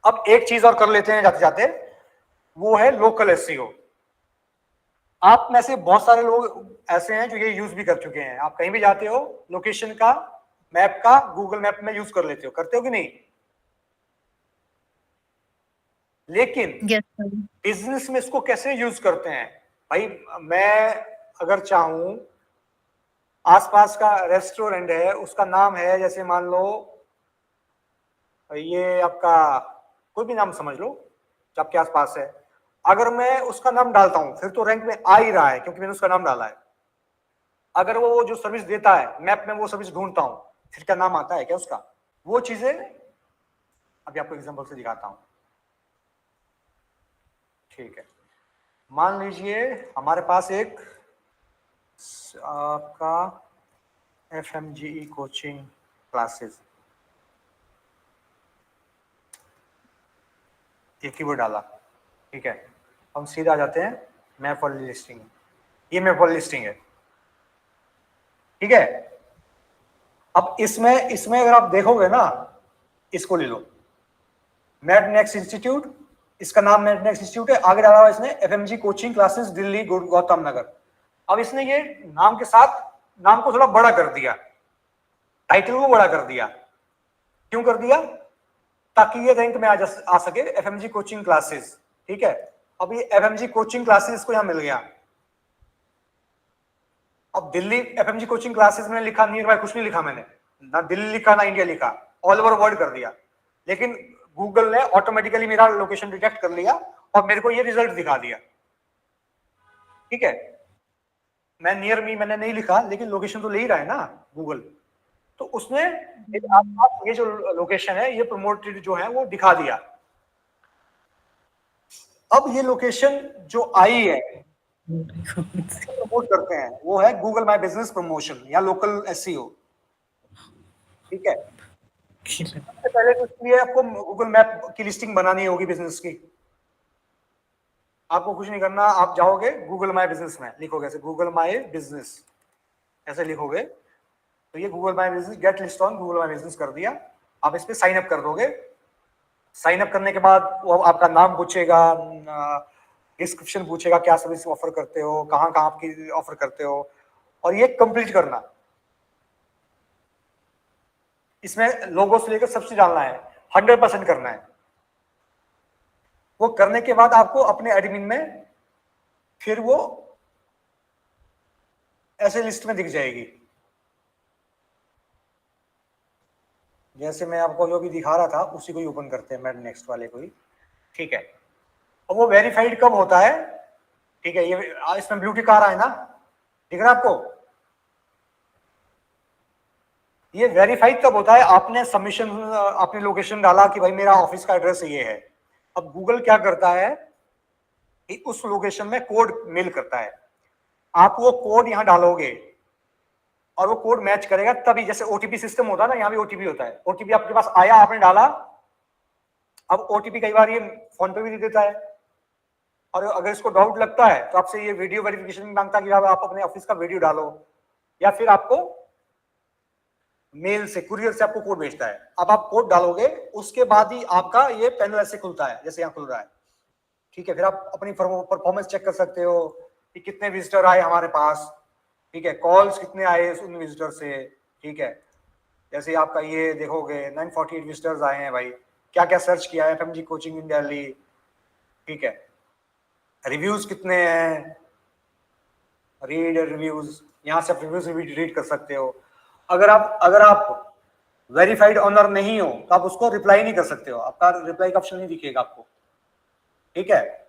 अब एक चीज और कर लेते हैं जाते जाते, वो है लोकल एसईओ। आप में से बहुत सारे लोग ऐसे हैं जो ये यूज भी कर चुके हैं। आप कहीं भी जाते हो, लोकेशन का, मैप का गूगल मैप में यूज कर लेते हो, करते हो कि नहीं? लेकिन यस सर। बिजनेस में इसको कैसे यूज करते हैं भाई? मैं अगर चाहूं, आसपास का रेस्टोरेंट है, उसका नाम है जैसे मान लो ये आपका, कोई भी नाम समझ लो जो आपके आसपास है, अगर मैं उसका नाम डालता हूं फिर तो रैंक में आ ही रहा है क्योंकि मैंने उसका नाम डाला है। अगर वो जो सर्विस देता है, मैप में वो सर्विस ढूंढता हूं, फिर क्या नाम आता है क्या उसका? वो चीजें अभी आपको एग्जांपल से दिखाता हूं। ठीक है, मान लीजिए हमारे पास एक आपका FMGE कोचिंग क्लासेस, ये कीवर्ड डाला, ठीक है। हम सीधा आ जाते हैं मैप वाली लिस्टिंग। ये मैप वाली लिस्टिंग है, ठीक है। अब इसमें इसमें अगर आप देखोगे ना, इसको ले लो, मैप नेक्स्ट इंस्टीट्यूट, इसका नाम मैप नेक्स्ट इंस्टीट्यूट है, आगे डाला हुआ इसने FMG coaching classes Delhi Gautam Nagar. अब इसने ये नाम के साथ नाम को थोड़ा बड़ा कर दिया, टाइटल को बड़ा कर दिया। क्यों कर दिया? ताकि ये रैंक में आ सके FMG कोचिंग क्लासेस, ठीक है। अब ये FMG कोचिंग क्लासेस को यहां मिल गया। अब दिल्ली FMG कोचिंग क्लासेस में लिखा नियर बाय, कुछ नहीं लिखा मैंने, ना दिल्ली लिखा ना इंडिया लिखा, ऑल ओवर वर्ल्ड कर दिया। लेकिन गूगल ने ऑटोमेटिकली मेरा लोकेशन डिटेक्ट कर लिया और मेरे को ये रिजल्ट दिखा दिया, ठीक है। मैं नियर मी मैंने नहीं लिखा, लेकिन लोकेशन तो ले ही रहा है ना गूगल, तो उसने आसपास ये जो लोकेशन है ये प्रमोटेड जो है वो दिखा दिया। अब ये लोकेशन जो आई है प्रमोट करते हैं, वो है गूगल माई बिजनेस प्रमोशन या लोकल एसईओ, ठीक है। सबसे पहले तो इसलिए आपको गूगल मैप की लिस्टिंग बनानी होगी बिजनेस की। आपको कुछ नहीं करना, आप जाओगे गूगल माई बिजनेस में लिखोगे, ऐसे गूगल माई बिजनेस ऐसे लिखोगे तो ये Google my business gate list on Google my business कर दिया। आप इस पे साइन अप कर दोगे। साइन अप करने के बाद वो आपका नाम पूछेगा, डिस्क्रिप्शन पूछेगा, क्या सर्विस ऑफर करते हो, कहाँ कहाँ आपकी ऑफर करते हो, और ये कंप्लीट करना। इसमें लोगों से लेकर सबसे डालना है, 100% करना है। वो करने के बाद आपको अपने एडमिन में फिर वो ऐसे लिस्ट में दिख जाएगी, जैसे मैं आपको जो भी दिखा रहा था उसी को ही ओपन करते हैं, मैड नेक्स्ट वाले को ही, ठीक है। अब वो वेरीफाइड कब होता है? ठीक है, ये इसमें ब्लू टिक आ रहा है ना, दिख रहा है आपको? ये वेरीफाइड कब होता है? आपने सबमिशन, आपने लोकेशन डाला कि भाई मेरा ऑफिस का एड्रेस ये है। अब गूगल क्या करता है कि उस लोकेशन में कोड मेल करता है, आप वो कोड यहां डालोगे और वो कोड मैच करेगा तभी। जैसे ओटीपी सिस्टम होता है ना, यहाँ भी ओटीपी होता है। ओटीपी आपके पास आया, आपने डाला, अब ओटीपी कई बार ये फोन पे भी दे देता है, और अगर इसको डाउट लगता है तो आपसे ये वीडियो वेरिफिकेशन मांगता है कि आप अपने ऑफिस का वीडियो डालो, या फिर आपको मेल से, कुरियर से आपको कोड भेजता है। अब आप कोड डालोगे, उसके बाद ही आपका ये पैनल ऐसे खुलता है जैसे यहाँ खुल रहा है, ठीक है। फिर आप अपनी परफॉर्मेंस चेक कर सकते हो कि कितने विजिटर आए हमारे पास, ठीक है, कॉल्स कितने आए उन विजिटर से, ठीक है। जैसे आपका ये देखोगे 948 विजिटर्स आए हैं भाई, क्या क्या सर्च किया है, FMG कोचिंग इन दिल्ली, ठीक है। रिव्यूज कितने हैं, रीड रिव्यूज, यहां से आप रिव्यूज भी रीड कर सकते हो। अगर आप वेरीफाइड ऑनर नहीं हो तो आप उसको रिप्लाई नहीं कर सकते हो, आपका रिप्लाई का ऑप्शन नहीं दिखेगा आपको, ठीक है।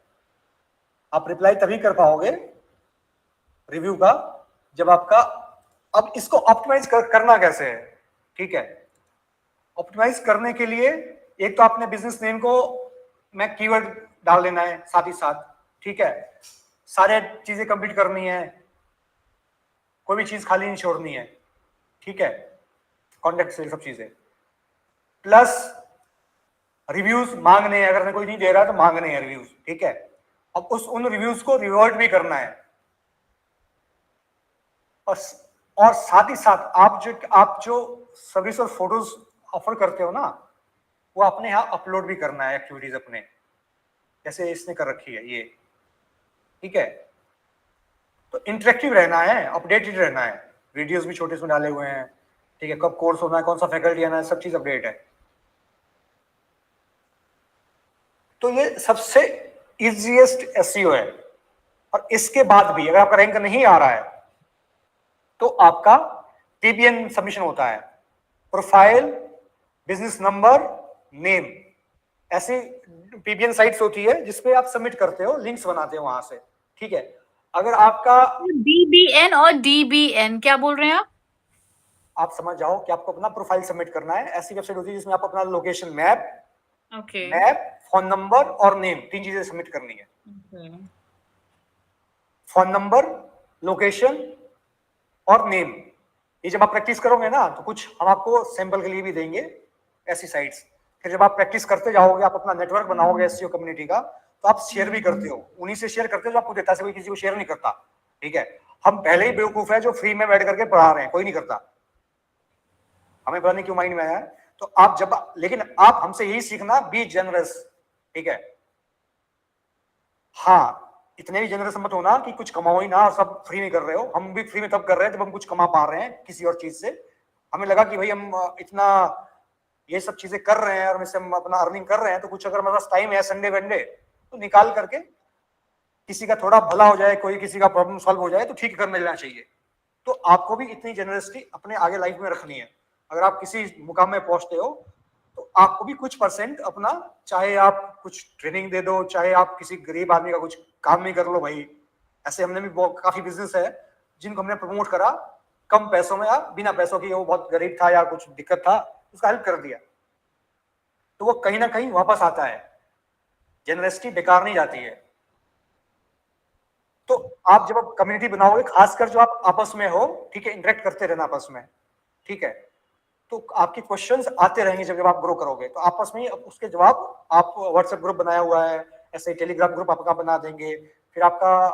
आप रिप्लाई तभी कर पाओगे रिव्यू का जब आपका, अब इसको ऑप्टिमाइज करना कैसे है, ठीक है। ऑप्टिमाइज करने के लिए एक तो आपने बिजनेस नेम को में कीवर्ड डाल देना है साथ ही साथ, ठीक है। सारे चीजें कंप्लीट करनी है, कोई भी चीज खाली नहीं छोड़नी है, ठीक है। कॉन्टेक्ट से सब चीजें, प्लस रिव्यूज मांगने हैं, अगर कोई नहीं दे रहा तो मांगने हैं रिव्यूज, ठीक है। अब उन रिव्यूज को रिवर्ट भी करना है, और साथ ही साथ आप जो सर्विस और फोटोज ऑफर करते हो ना, वो अपने यहाँ अपलोड भी करना है एक्टिविटीज अपने, जैसे इसने कर रखी है ये, ठीक है। तो इंटरेक्टिव रहना है, अपडेटेड रहना है, वीडियोस भी छोटे से डाले हुए हैं, ठीक है, कब कोर्स होना है, कौन सा फैकल्टी आना है, सब चीज अपडेट है। तो ये सबसे इजीएस्ट एसईओ है। और इसके बाद भी अगर आपका रैंक नहीं आ रहा है तो आपका पीबीएन सबमिशन होता है, प्रोफाइल, बिजनेस नंबर, नेम, ऐसी पीबीएन साइट्स होती है जिसपे आप सबमिट करते हो, लिंक्स बनाते हो वहां से, ठीक है। अगर आपका बीबीएन और डीबीएन क्या बोल रहे हैं आप समझ जाओ कि आपको अपना प्रोफाइल सबमिट करना है, ऐसी वेबसाइट होती है जिसमें आप अपना location map, okay map, phone number और नेम, तीन चीजें सबमिट करनी है। फोन नंबर, लोकेशन और नेम, ये जब आप प्रैक्टिस करोगे ना तो कुछ हम आपको सैंपल के लिए भी देंगे ऐसी साइट्स। फिर जब आप प्रैक्टिस करते जाओगे, आप अपना नेटवर्क बनाओगे एसईओ कम्युनिटी का, तो आप शेयर भी करते हो, उन्हीं से शेयर करते हो जो आपको देता है, कोई किसी को शेयर नहीं करता, ठीक है। हम पहले ही बेवकूफ है जो फ्री में बैठ करके पढ़ा रहे हैं, कोई नहीं करता, हमें पता नहीं क्यों माइंड में आया। तो आप जब, लेकिन आप हमसे यही सीखना, बी जनरस, ठीक है। हाँ, इतने भी जनरस मत होना कि कुछ कमाओ ही ना और सब फ्री में कर रहे हो। हम भी फ्री में तब कर रहे हैं जब हम कुछ कमा पा रहे हैं किसी और चीज से। हमें लगा कि भाई हम इतना ये सब चीजें कर रहे हैं और इससे हम अपना अर्निंग कर रहे हैं, तो कुछ अगर हमारे पास टाइम है संडे वनडे तो निकाल करके किसी का थोड़ा भला हो जाए, कोई किसी का प्रॉब्लम सॉल्व हो जाए तो ठीक कर लेना चाहिए। तो आपको भी इतनी जनरसिटी अपने आगे लाइफ में रखनी है। अगर आप किसी मुकाम में पहुंचते हो तो आपको भी कुछ परसेंट अपना, चाहे आप कुछ ट्रेनिंग दे दो, चाहे आप किसी गरीब आदमी का कुछ काम नहीं कर लो भाई। ऐसे हमने भी काफी बिजनेस है जिनको हमने प्रमोट करा कम पैसों में या बिना पैसों की, वो बहुत गरीब था या कुछ दिक्कत था, उसका हेल्प कर दिया, तो वो कहीं ना कहीं वापस आता है। जनरसिटी बेकार नहीं जाती है। तो आप जब आप कम्युनिटी बनाओगे, खासकर जो आप आपस में हो, ठीक है, इंटरेक्ट करते रहना आपस में, ठीक है, तो आपके क्वेश्चंस आते रहेंगे जब जब आप ग्रो करोगे, तो आपस में उसके जवाब, आप व्हाट्सएप ग्रुप बनाया हुआ है, ऐसे टेलीग्राम ग्रुप आपका बना देंगे। फिर आपका,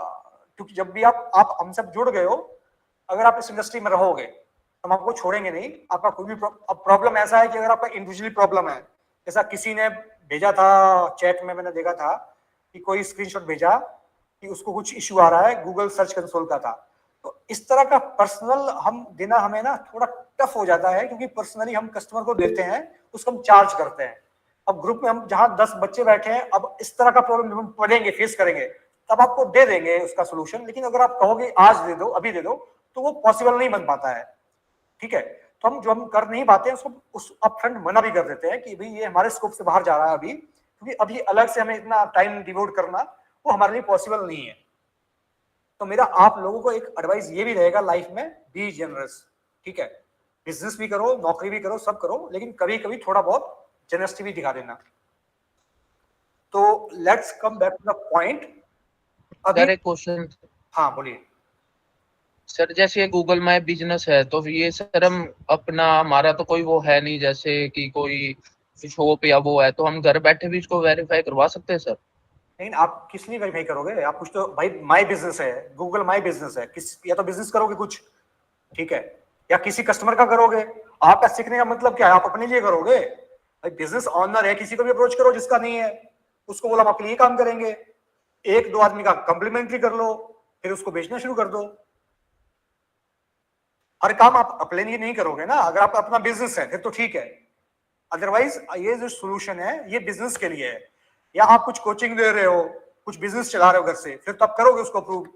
क्योंकि जब भी आप हम सब जुड़ गए हो, अगर आप इस इंडस्ट्री में रहोगे तो हम आपको छोड़ेंगे नहीं। आपका कोई भी प्रॉब्लम ऐसा है कि अगर आपका इंडिविजुअली प्रॉब्लम है, जैसा किसी ने भेजा था चैट में, मैंने देखा था कि कोई स्क्रीनशॉट भेजा कि उसको कुछ इश्यू आ रहा है गूगल सर्च कंसोल का था। तो इस तरह का पर्सनल हम देना हमें ना थोड़ा टफ हो जाता है, क्योंकि पर्सनली हम कस्टमर को देते हैं, उसको हम चार्ज करते हैं। अब ग्रुप में हम जहां 10 बच्चे बैठे हैं, अब इस तरह का प्रॉब्लम जब हम पढ़ेंगे, फेस करेंगे, तब आपको दे देंगे उसका सोल्यूशन। लेकिन अगर आप कहोगे आज दे दो, अभी दे दो, तो वो पॉसिबल नहीं बन पाता है, ठीक है। तो हम जो हम कर नहीं पाते हैं उसको उस अपफ्रंट मना भी कर देते हैं कि भाई ये हमारे स्कोप से बाहर जा रहा है अभी, क्योंकि अभी अलग से हमें इतना टाइम डिवोट करना वो हमारे लिए पॉसिबल नहीं है। तो मेरा आप लोगों को एक एडवाइस ये भी रहेगा लाइफ में, बी जनरस, ठीक है। बिजनेस भी करो, नौकरी भी करो, सब करो, लेकिन कभी कभी थोड़ा बहुत जनरसिटी भी दिखा देना। तो let's come back to the point. अभी सर एक क्वेश्चन। हाँ बोलिए। सर जैसे ये गूगल माई बिजनेस है, तो ये सर हम अपना, हमारा तो कोई वो है नहीं जैसे कि कोई शॉप या वो है, तो हम घर बैठे भी इसको वेरीफाई करवा सकते हैं सर? लेकिन आप किस लिए वेरीफाई करोगे? आप कुछ तो भाई, माई बिजनेस है, गूगल माई बिजनेस है, किस या तो बिजनेस करोगे कुछ, ठीक है, या किसी कस्टमर का करोगे। आपका सीखने का मतलब क्या है? आप अपने लिए करोगे भाई। बिजनेस ऑनर है, किसी को भी अप्रोच करो जिसका नहीं है, उसको बोला हम आपके लिए काम करेंगे, एक दो आदमी का कॉम्प्लीमेंट्री कर लो, फिर उसको बेचना शुरू कर दो। हर काम आप अपने लिए नहीं करोगे ना। अगर आप अपना बिजनेस है फिर तो ठीक है, अदरवाइज ये जो सोल्यूशन है ये बिजनेस के लिए है। या आप कुछ कोचिंग दे रहे हो, कुछ बिजनेस चला रहे हो घर से, फिर तो आप करोगे उसको अप्रूव।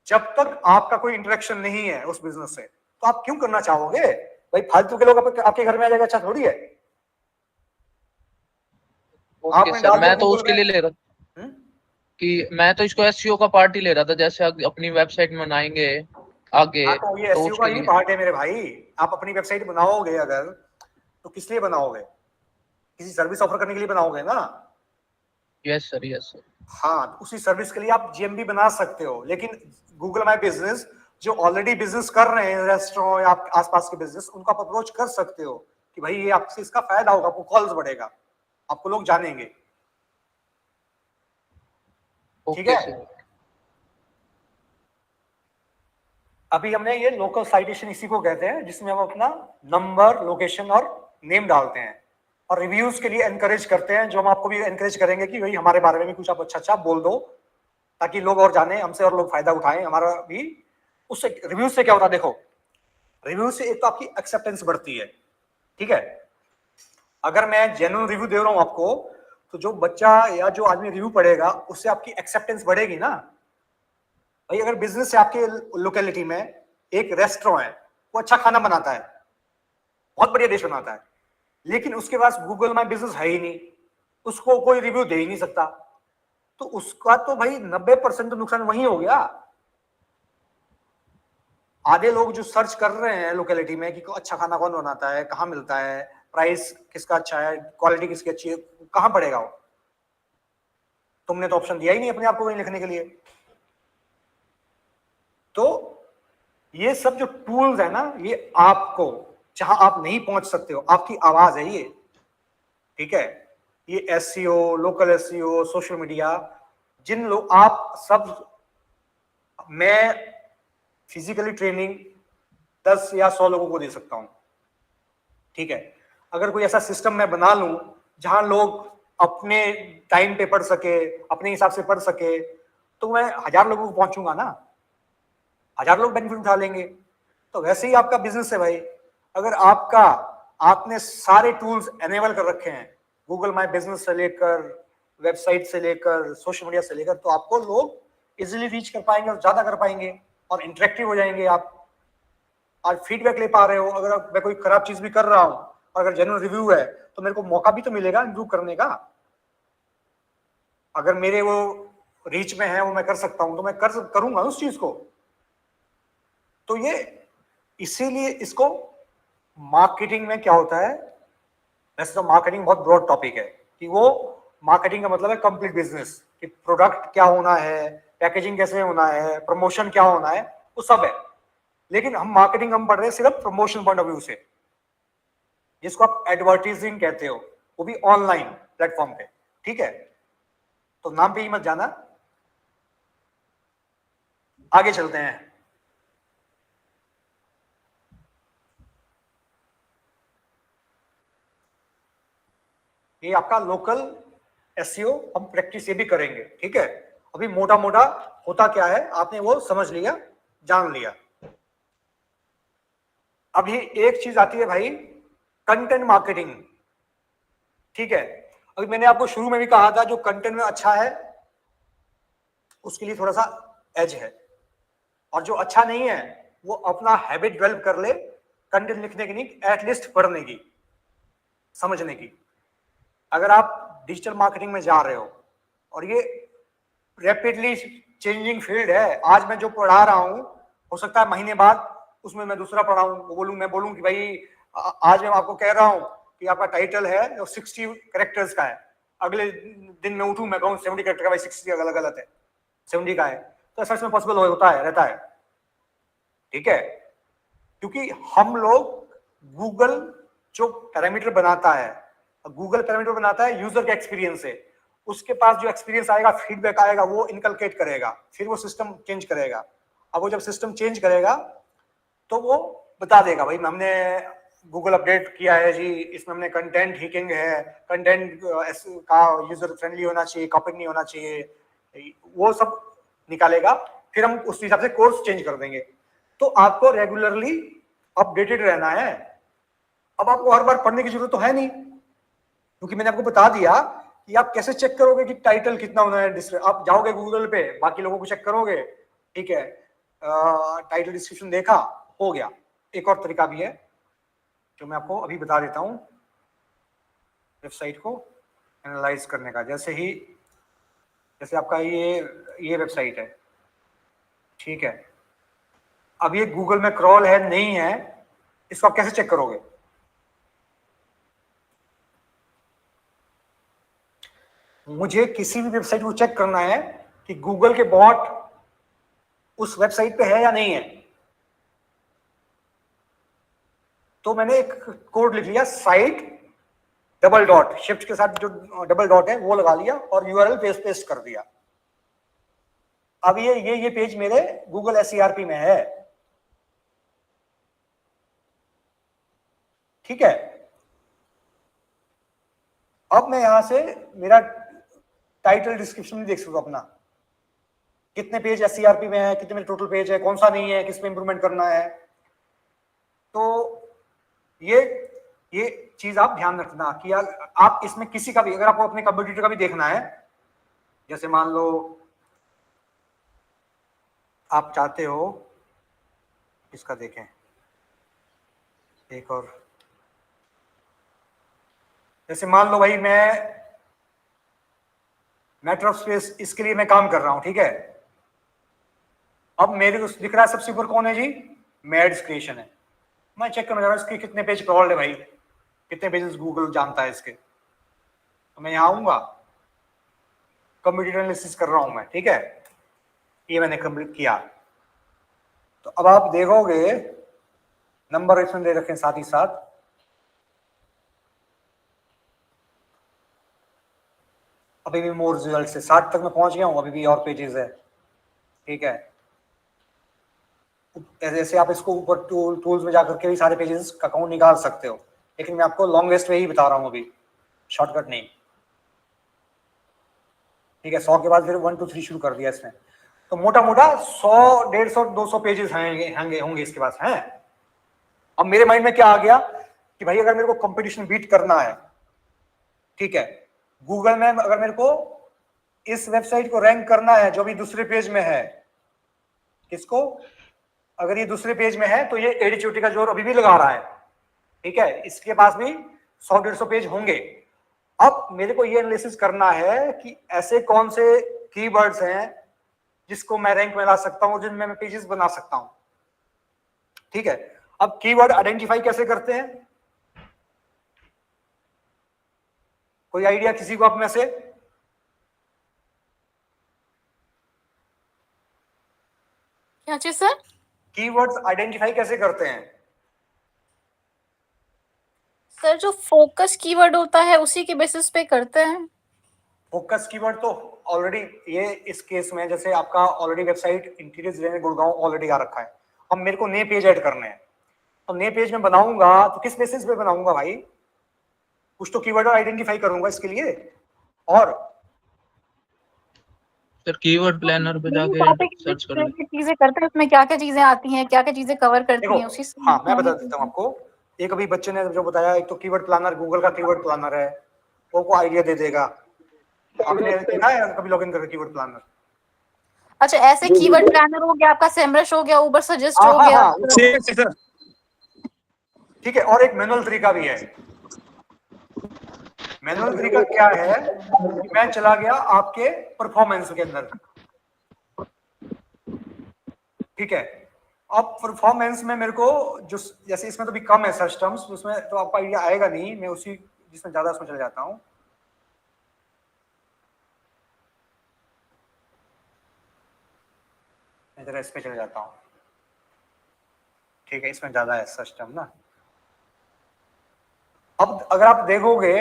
जब तक आपका कोई इंटरेक्शन नहीं है उस बिजनेस से, तो आप क्यों करना चाहोगे भाई? फालतू के लोग आपके घर में आ जाएगा, अच्छा थोड़ी है। ओके आपने सर, डाल दिया मैं तो गूगल उसके में। लिए ले रहा कि मैं तो इसको एसईओ का पार्ट ही ले रहा था, जैसे अपनी वेबसाइट बनाएंगे आगे, हाँ, तो ये तो एसईओ का उसके ही लिए। पार्ट है मेरे भाई। आप अपनी वेबसाइट बनाओगे अगर, तो किस लिए बनाओगे? किसी सर्विस ऑफर करने के लिए बनाओगे ना। Yes sir, yes sir. हाँ, तो उसी सर्विस के लिए आप जीएमबी बना सकते हो। लेकिन गूगल माई बिजनेस जो ऑलरेडी बिजनेस कर रहे हैं, रेस्टोरेंट या आप आसपास के बिजनेस, उनको आप अप्रोच कर सकते हो कि भाई ये आपसे इसका फायदा होगा, आपको कॉल्स बढ़ेगा, आपको लोग जानेंगे, ठीक ओके है। सर। अभी हमने ये लोकल साइटेशन इसी को कहते हैं, जिसमें हम अपना नंबर, लोकेशन और नेम डालते हैं, और रिव्यूज के लिए एनकरेज करते हैं, जो हम आपको भी एनकरेज करेंगे कि भाई हमारे बारे में भी कुछ आप अच्छा बोल दो, ताकि लोग और जाने हमसे और लोग फायदा उठाएं हमारा भी। उससे रिव्यू से क्या होता है, देखो रिव्यू से एक तो आपकी एक्सेप्टेंस बढ़ती है, ठीक है। अगर मैं जेन्युइन रिव्यू दे रहा हूं आपको, तो जो बच्चा या जो आदमी रिव्यू पढ़ेगा उससे आपकी एक्सेप्टेंस बढ़ेगी ना। भाई अगर बिजनेस है आपके लोकेलिटी में, एक रेस्टोरेंट है, वो अच्छा खाना बनाता है, बहुत बढ़िया डिश बनाता है, लेकिन उसके पास गूगल माई बिजनेस है ही नहीं, उसको कोई रिव्यू दे ही नहीं सकता, तो उसका तो भाई 90% तो नुकसान वही हो गया। आधे लोग जो सर्च कर रहे हैं लोकेलिटी में कि अच्छा खाना कौन बनाता है, कहाँ मिलता है, प्राइस किसका अच्छा है, क्वालिटी किसकी अच्छी है, कहाँ पड़ेगा वो? तुमने तो ऑप्शन दिया ही नहीं अपने आप को वहीं लिखने के लिए। तो ये सब जो टूल्स है ना, ये आपको जहां आप नहीं पहुंच सकते हो, आपकी आवाज है ये, ठीक है। ये SEO, local SEO, social media, जिन लोग आप सब, मैं फिजिकली ट्रेनिंग 10 या 100 लोगों को दे सकता हूं, ठीक है। अगर कोई ऐसा सिस्टम मैं बना लूं जहां लोग अपने टाइम पे पढ़ सके, अपने हिसाब से पढ़ सके, तो मैं 1000 लोगों को पहुंचूंगा ना, 1000 लोग बेनिफिट उठा लेंगे। तो वैसे ही आपका बिजनेस है भाई, अगर आपने सारे टूल्स एनेबल कर रखे हैं, गूगल माई बिजनेस से लेकर, वेबसाइट से लेकर, सोशल मीडिया से लेकर, तो आपको लोग इजीली रीच कर पाएंगे और ज्यादा कर पाएंगे और इंटरेक्टिव हो जाएंगे। आप आज फीडबैक ले पा रहे हो, अगर मैं कोई खराब चीज भी कर रहा हूं और अगर जेन्युइन रिव्यू है तो मेरे को मौका भी तो मिलेगा इम्प्रूव करने का। अगर मेरे वो रीच में है, वो मैं कर सकता हूं, तो मैं करूंगा उस चीज को। तो ये इसीलिए इसको मार्केटिंग में क्या होता है, वैसे तो मार्केटिंग बहुत ब्रॉड टॉपिक है, कि वो मार्केटिंग का मतलब है कंप्लीट बिजनेस, कि प्रोडक्ट क्या होना है, पैकेजिंग कैसे होना है, प्रमोशन क्या होना है, वो सब है। लेकिन हम पढ़ रहे हैं सिर्फ प्रमोशन पॉइंट ऑफ व्यू से, जिसको आप एडवर्टाइजिंग कहते हो, वो भी ऑनलाइन प्लेटफॉर्म पे, ठीक है। तो नाम पे ही मत जाना, आगे चलते हैं। ये आपका लोकल एसईओ हम प्रैक्टिस ये भी करेंगे, ठीक है। अभी मोटा मोटा होता क्या है आपने वो समझ लिया, जान लिया। अभी एक चीज आती है भाई, कंटेंट मार्केटिंग, ठीक है। अभी मैंने आपको शुरू में भी कहा था, जो कंटेंट में अच्छा है उसके लिए थोड़ा सा एज है, और जो अच्छा नहीं है वो अपना हैबिट डेवलप कर ले कंटेंट लिखने की, नहीं एटलीस्ट पढ़ने की, समझने की। अगर आप डिजिटल मार्केटिंग में जा रहे हो और ये रैपिडली चेंजिंग फील्ड है, आज मैं जो पढ़ा रहा हूं हो सकता है महीने बाद उसमें मैं दूसरा पढ़ाऊं, मैं बोलूं कि भाई आज मैं आपको कह रहा हूं कि आपका टाइटल है जो 60 कैरेक्टर्स का है, अगले दिन मैं उठूं मैं कहूं 70 कैरेक्टर का, भाई 60 अलग गलत है, 70 का है। तो ऐसा इसमें पॉसिबल होता है, रहता है, ठीक है। क्योंकि हम लोग गूगल जो पैरामीटर बनाता है, गूगल पैरामीटर बनाता है यूजर के एक्सपीरियंस से, उसके पास जो एक्सपीरियंस आएगा, फीडबैक आएगा, वो इनकलकेट करेगा, फिर वो सिस्टम चेंज करेगा। अब वो जब सिस्टम चेंज करेगा तो वो बता देगा भाई हमने गूगल अपडेट किया है जी, इसमें हमने कंटेंट हिकिंग है, कंटेंट का यूजर फ्रेंडली होना चाहिए, कॉपी नहीं होना चाहिए, वो सब निकालेगा, फिर हम उस हिसाब से कोर्स चेंज कर देंगे। तो आपको रेगुलरली अपडेटेड रहना है। अब आपको हर बार पढ़ने की जरूरत तो है नहीं, क्योंकि मैंने आपको बता दिया कि आप कैसे चेक करोगे कि टाइटल कितना होना है। आप जाओगे गूगल पे, बाकी लोगों को चेक करोगे, ठीक है, टाइटल डिस्क्रिप्शन देखा, हो गया। एक और तरीका भी है जो मैं आपको अभी बता देता हूं वेबसाइट को एनालाइज करने का। जैसे आपका ये वेबसाइट है, ठीक है। अब ये गूगल में क्रॉल है नहीं है, इसको आप कैसे चेक करोगे? मुझे किसी भी वेबसाइट को चेक करना है कि गूगल के बॉट उस वेबसाइट पे है या नहीं है, तो मैंने एक कोड लिख लिया, साइट डबल डॉट, शिफ्ट के साथ जो डबल डॉट है वो लगा लिया और यूआरएल पेस्ट कर दिया। अब ये पेज मेरे गूगल एसईआरपी में है, ठीक है। अब मैं यहाँ से मेरा टाइटल डिस्क्रिप्शन भी देख सकता हूँ अपना, कितने पेज SCRP में है, कितने में टोटल पेज है, कौन सा नहीं है, किस पे इंप्रूवमेंट करना है। तो ये चीज आप ध्यान रखना कि यार आप इसमें किसी का भी, अगर आपको अपने कंप्यूटर का भी देखना है, जैसे मान लो आप चाहते हो इसका देखें, एक और, जैसे मान लो भाई मैं मैटर ऑफ स्पेस, इसके लिए मैं काम कर रहा हूं, ठीक है। अब मेरे को दिख रहा है सबसे ऊपर कौन है जी, मैड्स क्रिएशन है। मैं चेक करना चाह रहा हूं इसके कितने पेज क्रॉल्ड है भाई, कितने पेजेस गूगल जानता है इसके। तो मैं यहाँ आऊंगा, कंप्यूटर एनालिसिस कर रहा हूं मैं, ठीक है, ये मैंने कंप्लीट किया। तो अब आप देखोगे नंबर इसमें दे रखे साथ ही साथ, अभी भी मोर रिजल्ट से 60 तक मैं पहुंच गया हूं, अभी भी और पेजेस है, ठीक है। जैसे आप इसको ऊपर टूल्स में जाकर के भी सारे पेजेस का काउंट निकाल सकते हो, लेकिन मैं आपको लॉन्गेस्ट वे ही बता रहा हूं अभी, शॉर्टकट नहीं, ठीक है। 100 के बाद फिर 1 2 3 शुरू कर दिया इसने, तो मोटा मोटा 100 150 200 पेजेस होंगे इसके पास हैं। अब मेरे माइंड में क्या आ गया कि भाई अगर मेरे को कंपटीशन बीट करना है, ठीक है, गूगल में अगर मेरे को इस वेबसाइट को रैंक करना है जो भी दूसरे पेज में है, किसको, अगर ये दूसरे पेज में है तो ये एडी चोटी का जोर अभी भी लगा रहा है, ठीक है, इसके पास भी 100-150 पेज होंगे। अब मेरे को ये एनालिसिस करना है कि ऐसे कौन से कीवर्ड्स हैं जिसको मैं रैंक में ला सकता हूं, जिनमें मैं पेजेस बना सकता हूं, ठीक है। अब कीवर्ड आइडेंटिफाई कैसे करते हैं, कोई आइडिया किसी को आप में से? क्या चीज सर? कीवर्ड्स आइडेंटिफाई कैसे करते हैं? सर जो फोकस कीवर्ड होता है उसी के बेसिस पे करते हैं। फोकस कीवर्ड तो ऑलरेडी ये इस केस में जैसे आपका already website interior design Gurgaon already आ रखा है, अब मेरे को नए पेज ऐड करने हैं, तो नए पेज में बनाऊंगा तो किस बेसिस पे बनाऊंगा भाई, कुछ तो कीवर्ड आइडेंटिफाई करूंगा इसके लिए। और सर कीवर्ड प्लानर पे जाके सर्च कर लें, चीजें करते हैं उसमें क्या क्या चीजें आती हैं, क्या क्या चीजें कवर करती देखो, हैं, उसी से हाँ मैं बता देता हूँ आपको। एक अभी बच्चे ने जो बताया, एक तो कीवर्ड प्लानर, गूगल का कीवर्ड प्लानर है, वो को आइडिया दे देगा। आपने देखा है कभी लॉगिन करके कीवर्ड प्लानर? अच्छा, ऐसे कीवर्ड प्लानर हो गया, आपका सेमरश हो गया, उबर सजेस्ट हो हाँ गया। हाँ, ठीक है। और एक मैनुअल तरीका भी है। मैनुअल तरीका क्या है कि मैं चला गया आपके परफॉर्मेंस के अंदर, ठीक है। अब परफॉर्मेंस में मेरे को जो, जैसे इसमें तो भी कम है सर्च टर्म्स, उसमें तो आपको आइडिया आएगा नहीं, मैं उसी जिसमें ज्यादा उसमें चला जाता हूँ। इधर इस पे चले जाता हूँ, ठीक है, इसमें ज्यादा है सर्च टर्म ना। अब अगर आप देखोगे,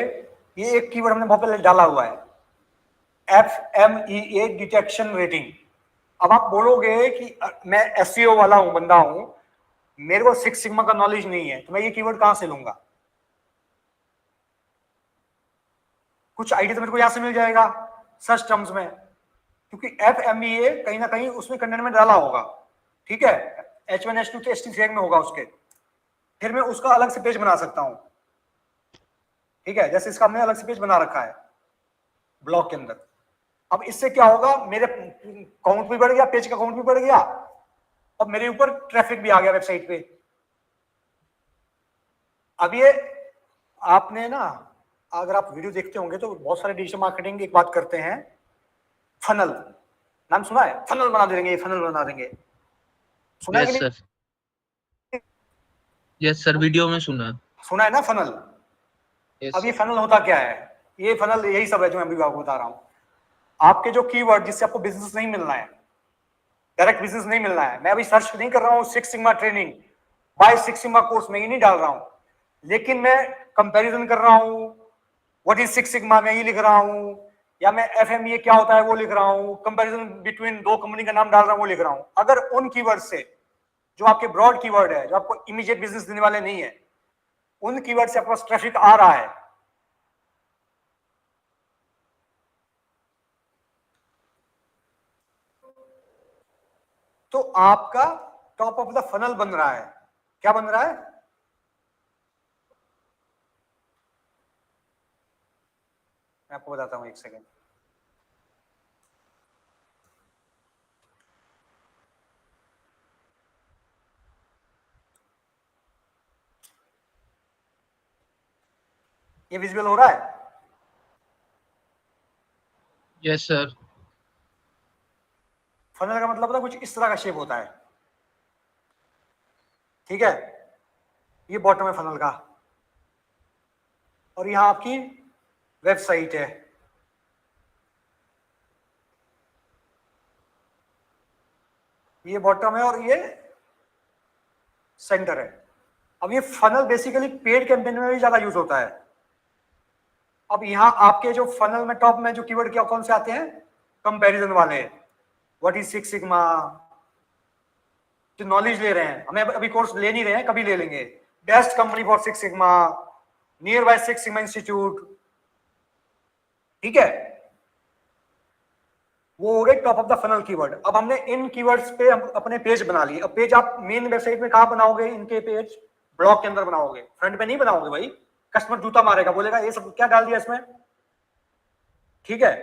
ये एक कीवर्ड हमने बहुत पहले डाला हुआ है, FMEA डिटेक्शन रेटिंग। अब आप बोलोगे कि मैं SEO वाला हूं, बंदा हूं, मेरे को 6 सिग्मा का नॉलेज नहीं है, तो मैं ये कीवर्ड कहां से लूंगा? कुछ आइडिया तो मेरे को यहां से मिल जाएगा सर्च टर्म्स में, क्योंकि FMEA कहीं ना कहीं उसमें कंटेंट में डाला होगा, ठीक है, H1 H2 तो HT में होगा उसके, फिर मैं उसका अलग से पेज बना सकता हूं, ठीक है, जैसे इसका हमने अलग से पेज बना रखा है ब्लॉग के अंदर। अब इससे क्या होगा, मेरे काउंट भी बढ़ गया, पेज का काउंट भी बढ़ गया, अब मेरे ऊपर ट्रैफिक भी आ गया वेबसाइट पे। अब ये आपने ना, अगर आप वीडियो देखते होंगे तो बहुत सारे डिजिटल मार्केटिंग की एक बात करते हैं, फनल, नाम सुना है? फनल बना देंगे, फनल बना देंगे, सुना है कि नहीं? यस सर, वीडियो में सुना है ना फनल? अब ये फनल होता क्या है? ये फनल यही सब है जो मैं अभी आपको बता रहा हूं। आपके जो कीवर्ड जिससे आपको बिजनेस नहीं मिलना है, डायरेक्ट बिजनेस नहीं मिलना है, मैं अभी सर्च नहीं कर रहा हूँ 6 sigma training, by 6 sigma course, में ये नहीं डाल रहा हूं, लेकिन मैं कंपैरिजन कर रहा हूं, व्हाट इज 6 सिग्मा मैं ये लिख रहा हूं, या मैं FMEA क्या होता है वो लिख रहा हूं, कंपैरिजन बिटवीन दो कंपनी का नाम डाल रहा हूं वो लिख रहा हूं। अगर उन कीवर्ड से, जो आपके ब्रॉड कीवर्ड है, जो आपको इमीडिएट बिजनेस देने वाले नहीं है, उन कीवर्ड से आपके पास ट्रैफिक आ रहा है, तो आपका टॉप ऑफ द फनल बन रहा है। क्या बन रहा है? मैं आपको बताता हूं, एक सेकेंड। ये विजुअल हो रहा है? Yes sir. फनल का मतलब होता है कुछ इस तरह का शेप होता है, ठीक है। ये बॉटम है फनल का, और यहां आपकी वेबसाइट है। ये बॉटम है और ये सेंटर है। अब ये फनल बेसिकली पेड कैंपेन में भी ज्यादा यूज होता है। अब यहां आपके जो फनल में टॉप में जो कीवर्ड क्या कौन से आते हैं? कंपैरिजन वाले, व्हाट इज सिक्स सिग्मा, जो नॉलेज ले रहे हैं, हमें अभी कोर्स ले नहीं रहे हैं, कभी ले लेंगे। Best company for six sigma, near by six sigma institute, ठीक है। वो हो गए top of the funnel keyword. अब हमने इन कीवर्ड्स पे हम अपने पेज बना लिए। अब पेज आप मेन वेबसाइट में कहां बनाओगे? इनके पेज ब्लॉग के अंदर बनाओगे, फ्रंट पे नहीं बनाओगे भाई। कस्टमर जूता मारेगा, बोलेगा ये सब क्या डाल दिया इसमें, ठीक है।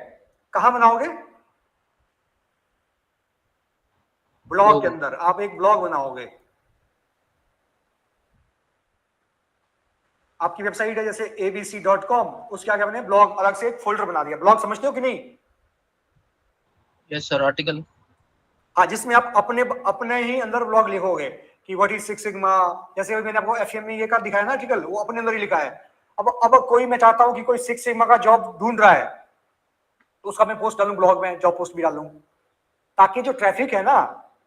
कहां बनाओगे? ब्लॉग के अंदर। आप एक ब्लॉग बनाओगे। आपकी वेबसाइट है जैसे abc.com, उसके आगे हमने ब्लॉग अलग से एक फोल्डर बना दिया। ब्लॉग समझते हो कि नहीं? Yes sir. आर्टिकल। हाँ, जिसमें आप अपने अपने ही अंदर ब्लॉग लिखोगे कि व्हाट इज सिक्स सिग्मा। जैसे मैंने आपको एफएम में ये का दिखाया ना आर्टिकल, वो अपने अंदर ही लिखा है। अब कोई, मैं चाहता हूं कि कोई सिक्स सिग्मा का जॉब ढूंढ रहा है, तो उसका मैं पोस्ट डालूं ब्लॉग में, जॉब पोस्ट भी डालूं, ताकि जो ट्रैफिक है ना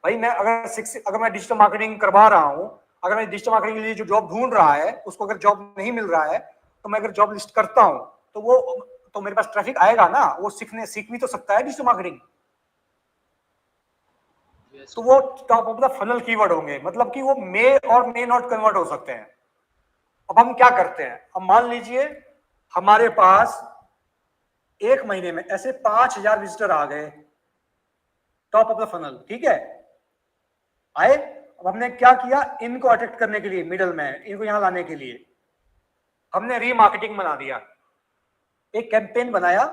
भाई, मैं अगर मैं डिजिटल मार्केटिंग करवा रहा हूं, अगर मैं डिजिटल मार्केटिंग के लिए जो जॉब ढूंढ रहा है उसको अगर जॉब नहीं मिल रहा है, तो मैं अगर जॉब लिस्ट करता हूं तो मेरे पास ट्रैफिक आएगा ना, वो सीख भी तो सकता है डिजिटल मार्केटिंग। तो वो top of the funnel keyword होंगे, मतलब कि वो मे और मे नॉट कन्वर्ट हो सकते हैं। अब हम क्या करते हैं? अब मान लीजिए हमारे पास एक महीने में ऐसे 5000 विजिटर आ गए टॉप ऑफ द फनल, ठीक है, आए। अब हमने क्या किया? इनको अट्रैक्ट करने के लिए, मिडल में इनको यहां लाने के लिए हमने रीमार्केटिंग बना दिया। एक कैंपेन बनाया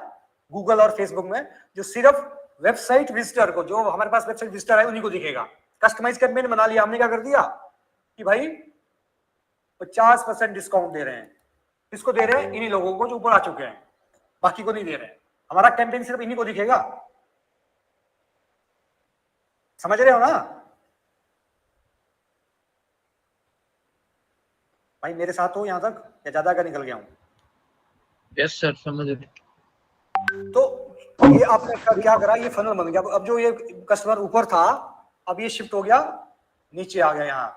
गूगल और फेसबुक में, जो सिर्फ वेबसाइट विजिटर को, जो हमारे पास वेबसाइट विजिटर है उन्हीं को दिखेगा। कस्टमाइज कैंपेन बना लिया हमने। क्या कर दिया कि भाई 50% डिस्काउंट दे रहे हैं। किसको दे रहे हैं? इन्हीं लोगों को जो ऊपर आ चुके हैं, बाकी को नहीं दे रहे हैं। हमारा कैंपेन सिर्फ इन्हीं को दिखेगा। समझ रहे हो ना भाई? मेरे साथ हो यहां तक या ज्यादा का निकल गया हूं? यस सर, समझ रहे। तो ये आपने क्या करा? ये फनल बन गया। अब जो ये कस्टमर ऊपर था, अब ये शिफ्ट हो गया नीचे, आ गया यहां।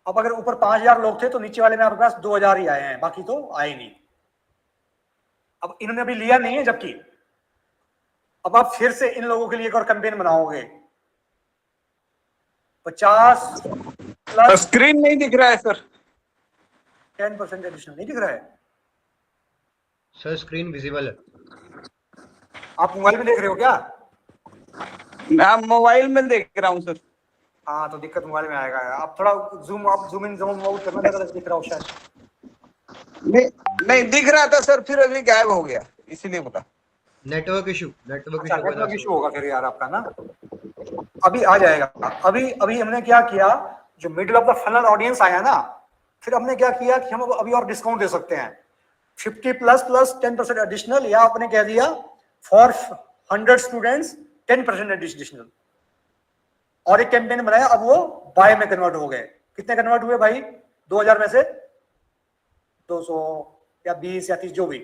अब अगर ऊपर 5000 लोग थे तो नीचे वाले में आपके पास 2000 ही आए हैं, बाकी तो आए नहीं। अब इन्होंने अभी लिया नहीं है, जबकि अब आप फिर से इन लोगों के लिए एक और कैंपेन बनाओगे। 50 प्लस स्क्रीन नहीं दिख रहा है सर। 10% एडिशनल नहीं दिख रहा है सर? स्क्रीन विजिबल है। आप मोबाइल में देख रहे हो क्या? मैं मोबाइल में देख रहा हूँ सर। हाँ, तो दिक्कत मोबाइल में आएगा। आप थोड़ा जूम इन जूम आउट करना, ज्यादा दिख रहा हो शायद। नहीं दिख रहा था सर, फिर अभी गायब हो गया, इसीलिए बोला। नेटवर्क इशू नेटवर्क इशू होगा फिर यार आपका ना। अभी आ जाएगा। अभी हमने क्या किया? जो middle of the funnel audience आया ना, फिर हमने क्या किया कि हम अभी और डिस्काउंट दे सकते हैं। 50 प्लस 10% एडिशनल, या आपने कह दिया फॉर 100 स्टूडेंट्स 10% एडिशनल। और एक कैंपेन बनाया, अब वो बाय में कन्वर्ट हो गए। कितने कन्वर्ट हुए भाई? 2000 में से 200 या 20 या 30 जो भी।